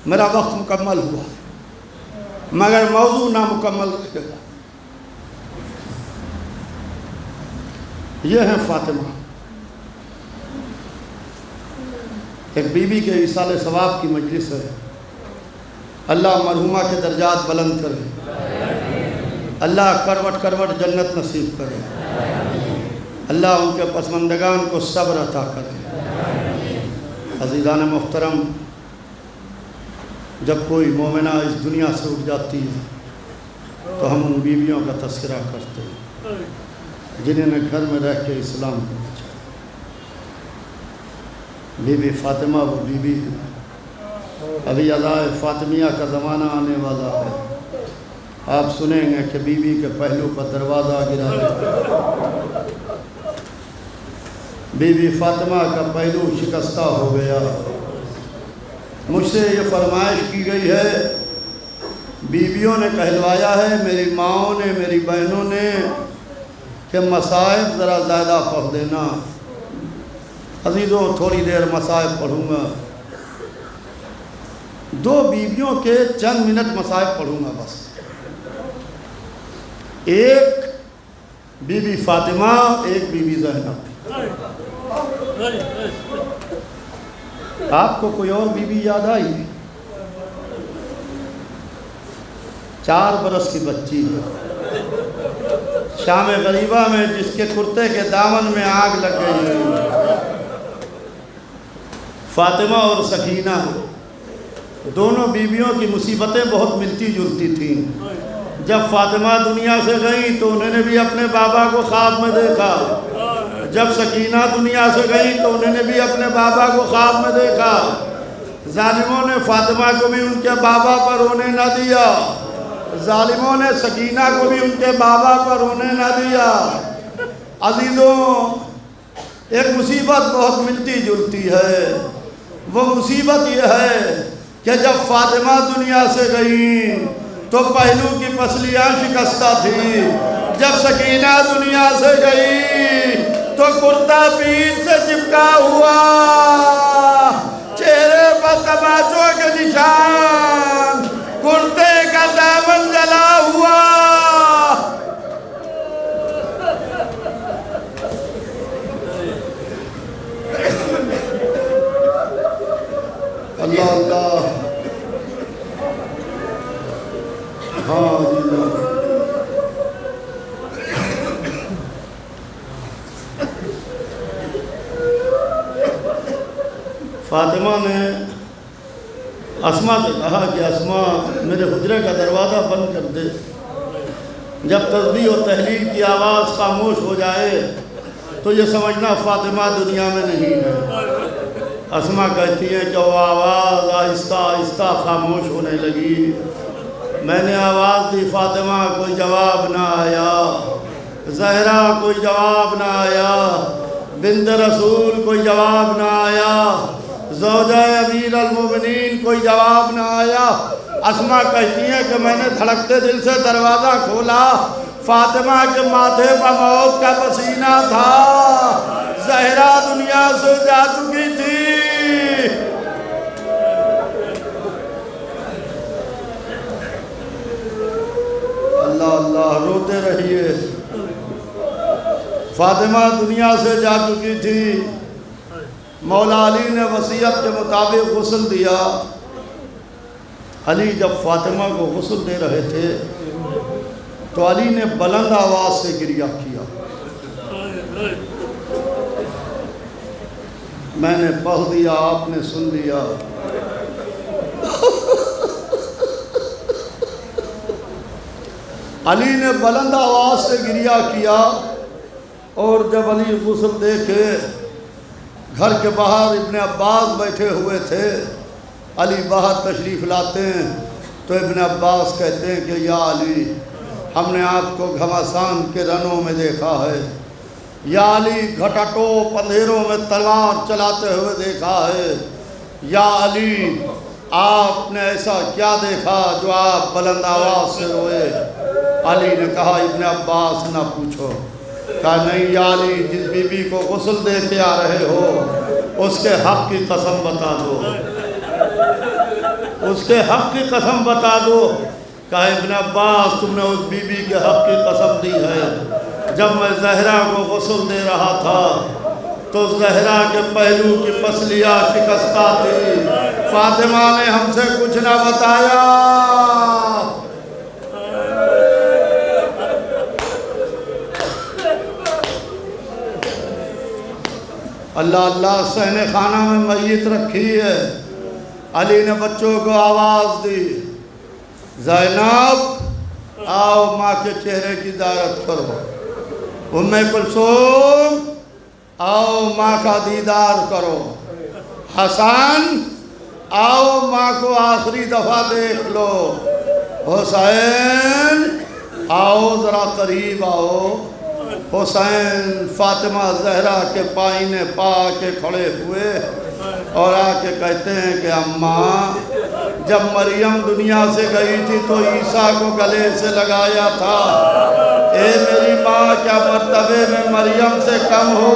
میرا وقت مکمل ہوا مگر موضوع نامکمل رہ گیا. یہ ہے فاطمہ، ایک بیوی کے ایصال ثواب کی مجلس ہے. اللہ مرحومہ کے درجات بلند کرے، اللہ کروٹ کروٹ جنت نصیب کرے، اللہ ان کے پسماندگان کو صبر عطا کرے. عزیزان محترم، جب کوئی مومنہ اس دنیا سے اٹھ جاتی ہے تو ہم ان بیویوں کا تذکرہ کرتے ہیں جنہوں نے گھر میں رہ کے اسلام کو بچایا۔ بی بی فاطمہ وہ بیوی ہے، ابھی ادائے فاطمیہ کا زمانہ آنے والا ہے، آپ سنیں گے کہ بیوی کے پہلو پر دروازہ گرا ہے، بی بی فاطمہ کا پہلو شکستہ ہو گیا۔ مجھ سے یہ فرمائش کی گئی ہے، بیویوں نے کہلوایا ہے، میری ماؤں نے، میری بہنوں نے، کہ مصائب ذرا زیادہ پڑھ دینا۔ عزیزوں تھوڑی دیر مصائب پڑھوں گا، 2 بیویوں کے چند منٹ مصائب پڑھوں گا بس۔ ایک بی بی فاطمہ، ایک بی بی زینب۔ آپ کو کوئی اور بیوی یاد آئی؟ 4 برس کی بچی ہے، شام غریبہ میں جس کے کرتے کے دامن میں آگ لگ گئی، فاطمہ اور سکینہ۔ دونوں بیویوں کی مصیبتیں بہت ملتی جلتی تھیں۔ جب فاطمہ دنیا سے گئی تو انہوں نے بھی اپنے بابا کو خواب میں دیکھا، جب سکینہ دنیا سے گئی تو انہوں نے بھی اپنے بابا کو خواب میں دیکھا۔ ظالموں نے فاطمہ کو بھی ان کے بابا پر رونے نہ دیا، ظالموں نے سکینہ کو بھی ان کے بابا پر رونے نہ دیا۔ عزیزوں ایک مصیبت بہت ملتی جلتی ہے، وہ مصیبت یہ ہے کہ جب فاطمہ دنیا سے گئی تو پہلو کی پسلیاں شکستہ تھی، جب سکینہ دنیا سے گئی تو کرتا پیٹ سے چپکا ہوا، چہرے پر تماچوں کے نشان، کرتے کا دامن جلا ہوا۔ اللہ اللہ، ہاں جی فاطمہ نے اسما سے کہا کہ اسما میرے حجرے کا دروازہ بند کر دے، جب تسبیح و تحلیل کی آواز خاموش ہو جائے تو یہ سمجھنا فاطمہ دنیا میں نہیں ہے۔ اسما کہتی ہیں کہ وہ آواز آہستہ آہستہ خاموش ہونے لگی، میں نے آواز دی، فاطمہ کوئی جواب نہ آیا، زہرا کوئی جواب نہ آیا، بنت رسول کوئی جواب نہ آیا، زوجہ امیر المومنین کوئی جواب نہ آیا۔ اسما کہتی ہیں کہ میں نے دھڑکتے دل سے دروازہ کھولا، فاطمہ کے ماتھے پر موت کا پسینہ تھا، زہرا دنیا سے جا چکی تھی۔ اللہ اللہ، روتے رہیے، فاطمہ دنیا سے جا چکی تھی۔ مولا علی نے وصیت کے مطابق غسل دیا۔ علی جب فاطمہ کو غسل دے رہے تھے تو علی نے بلند آواز سے گریہ کیا۔ میں نے پڑھ دیا، آپ نے سن لیا۔ علی نے بلند آواز سے گریہ کیا، اور جب علی غسل دے کے گھر کے باہر ابن عباس بیٹھے ہوئے تھے، علی باہر تشریف لاتے ہیں تو ابن عباس کہتے ہیں کہ یا علی، ہم نے آپ کو گھمسان کے رنوں میں دیکھا ہے، یا علی گھٹاٹوپ اندھیروں میں تلوار چلاتے ہوئے دیکھا ہے، یا علی آپ نے ایسا کیا دیکھا جو آپ بلند آواز سے روئے؟ علی نے کہا ابن عباس نہ پوچھو۔ کہا نہیں یا علی، جس بی بی کو غسل دے کے آ رہے ہو اس کے حق کی قسم بتا دو، اس کے حق کی قسم بتا دو۔ کہا ابن عباس تم نے اس بی بی کے حق کی قسم دی ہے، جب میں زہرا کو غسل دے رہا تھا تو زہرا کے پہلو کی پسلیاں شکستہ تھی، فاطمہ نے ہم سے کچھ نہ بتایا۔ اللہ اللہ صحن خانہ میں میت رکھی ہے، علی نے بچوں کو آواز دی، زینب آؤ ماں کے چہرے کی زیارت کرو، ام کلثوم آؤ ماں کا دیدار کرو، حسن آؤ ماں کو آخری دفعہ دیکھ لو، حسین آؤ ذرا قریب آؤ۔ حسین فاطمہ زہرا کے پائینے پا کے کھڑے ہوئے اور آ کے کہتے ہیں کہ اماں جب مریم دنیا سے گئی تھی تو عیسیٰ کو گلے سے لگایا تھا، اے میری ماں کیا مرتبے میں مریم سے کم ہو؟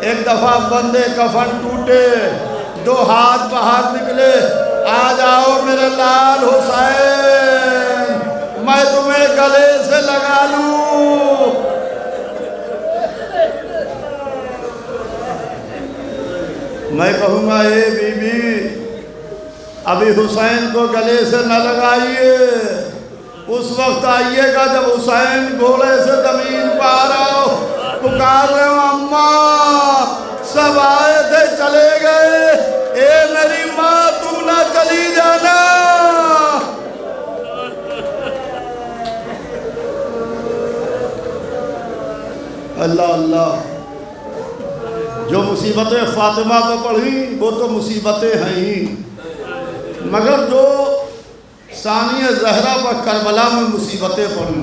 ایک دفعہ بندے کفن ٹوٹے، دو ہاتھ باہر نکلے، آ جاؤ میرے لال حسین میں تمہیں گلے سے لگا لوں۔ میں کہوں گا اے بی بی ابھی حسین کو گلے سے نہ لگائیے، اس وقت آئیے گا جب حسین گھوڑے سے زمین پہ آ رہا ہو، پکار رہے ہو اماں، سب آئے تھے چلے گئے، اے میری ماں تم نہ چلی جانا۔ اللہ اللہ، جو مصیبتیں فاطمہ کو پڑھی وہ تو مصیبتیں ہیں ہی، مگر جو ثانیہ زہرا پر کربلا میں مصیبتیں پڑھی،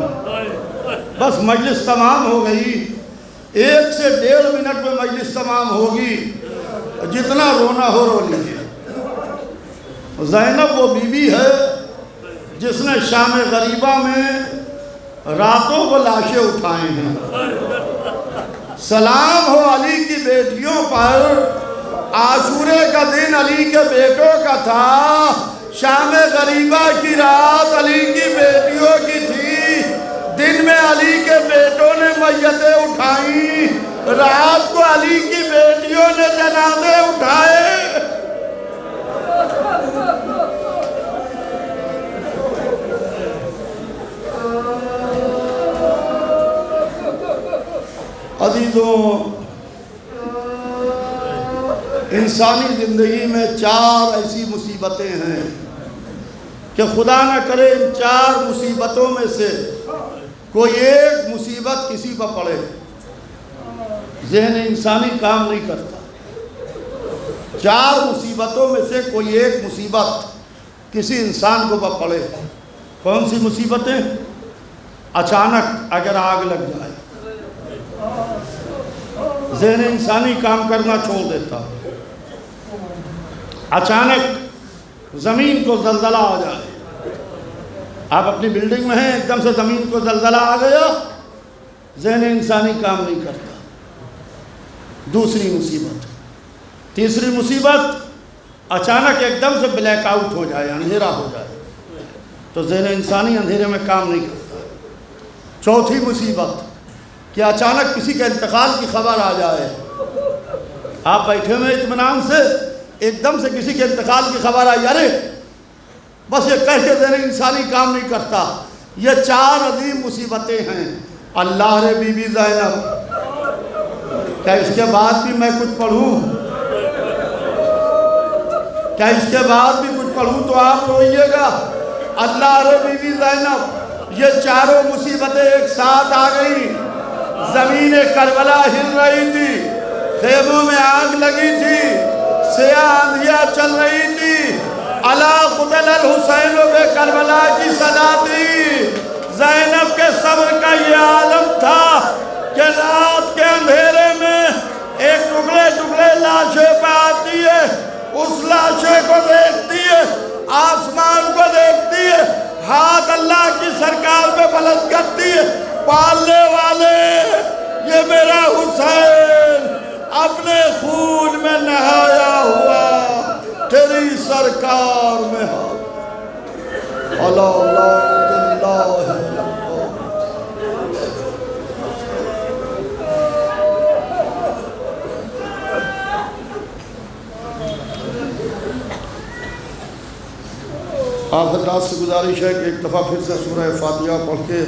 بس مجلس تمام ہو گئی، 1 سے 1.5 منٹ میں مجلس تمام ہوگی، جتنا رونا ہو رو لیجیے۔ زینب وہ بی بی ہے جس نے شام غریبہ میں راتوں کو لاشیں اٹھائے ہیں۔ سلام ہو علی کی بیٹیوں پر، عاشورے کا دن علی کے بیٹوں کا تھا، شام غریبہ کی رات علی کی بیٹیوں کی تھی، دن میں علی کے بیٹوں نے میتیں اٹھائیں، رات کو علی کی بیٹیوں نے جنازے اٹھائے۔ عزیزوں، انسانی زندگی میں 4 ایسی مصیبتیں ہیں کہ خدا نہ کرے ان 4 مصیبتوں میں سے کوئی ایک مصیبت کسی پر پڑے، ذہن انسانی کام نہیں کرتا۔ 4 مصیبتوں میں سے کوئی ایک مصیبت کسی انسان کو پڑے۔ کون سی مصیبتیں؟ اچانک اگر آگ لگ جائے، ذہن انسانی کام کرنا چھوڑ دیتا، اچانک زمین کو زلزلہ آ جائے، آپ اپنی بلڈنگ میں ہیں، ایک دم سے زمین کو زلزلہ آ گیا، ذہن انسانی کام نہیں کرتا۔ دوسری مصیبت۔ تیسری مصیبت، اچانک ایک دم سے بلیک آؤٹ ہو جائے، اندھیرا ہو جائے، تو ذہن انسانی اندھیرے میں کام نہیں کرتا۔ چوتھی مصیبت کہ اچانک کسی کے انتقال کی خبر آ جائے، آپ بیٹھے ہوئے اطمینان سے، ایک دم سے کسی کے انتقال کی خبر آئی، ارے بس یہ کہہ کے ذہن انسانی کام نہیں کرتا۔ یہ 4 عظیم مصیبتیں ہیں۔ اللہ رے بی بی زینب، کیا اس کے بعد بھی میں کچھ پڑھوں؟ کیا اس کے بعد بھی کچھ پڑھوں تو آپ روئیے گا؟ اللہ رے بی بی زینب، یہ 4 مصیبتیں ایک ساتھ آ گئی۔ زمین کربلا ہل رہی تھی، خیموں میں آگ لگی تھی، سیاہ آندھیاں چل رہی تھی، الا قتل الحسین بے کربلا کی صدا تھی۔ زینب کے صبر کا یہ عالم تھا کہ رات کے اندھیرے میں ایک ٹکڑے ٹکڑے لاشیں پہ آتی ہے، اس لاشیں کو دیکھتی ہے، آسمان کو دیکھتی ہے، ہاتھ اللہ کی سرکار پہ بلند کرتی ہے، پالنے والے یہ میرا حسین اپنے خون میں نہایا ہوا تیری سرکار میں اللہ آپ حضرات سے گزارش ہے کہ ایک دفعہ پھر سے سورہ فاتحہ پڑھ کے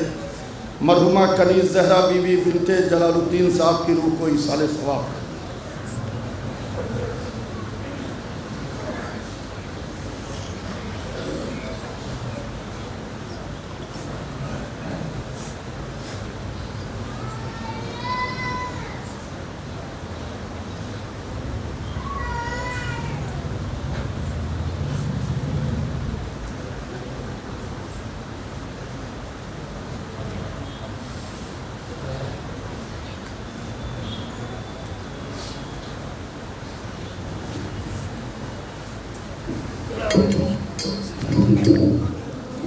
مرحومہ کنیز زہرا بی بی بنت جلال الدین صاحب کی روح کو ایصال ثواب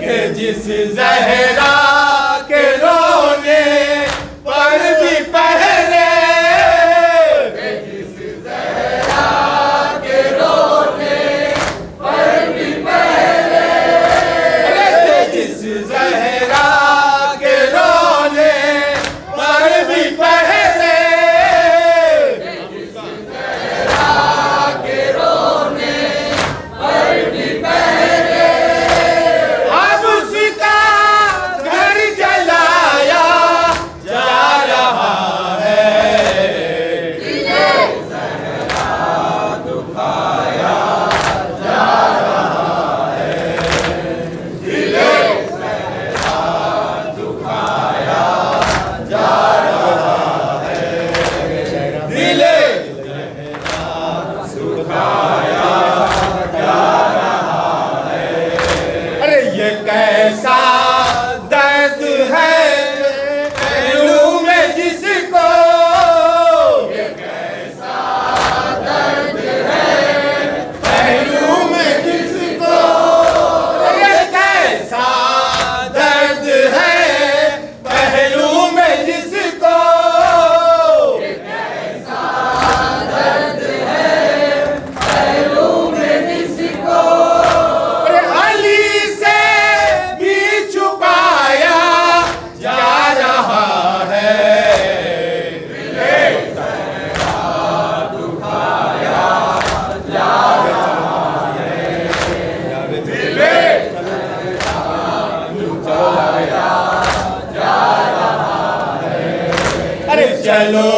تھے جس زہرا کے رونے پر بھی پہلے، جس زہرا کے رونے پر بھی پہلے، جس زہرا کے رونے پر بھی پہلے، جس زہرا کے رونے پر بھی پہلے، اب اس کا گھر جلایا جا رہا ہے، دل زہرا دکھایا جا رہا ہے، دل زہرا دکھایا جا رہا ہے، دل زہرا دکھایا جا رہا ہے۔ ارے یہ کیسا درد ہے پہلو میں جس کو، یہ کیسا درد ہے پہلو میں جس کو، یہ کیسا درد ہے پہلو میں جس کو، یہ کیسا درد ہے پہلو میں جس کو، علی سے بھی چھپایا جا رہا ہے، دل زہرا دکھایا جا رہا ہے، دل زہرا دکھایا جا رہا ہے۔ ارے چلو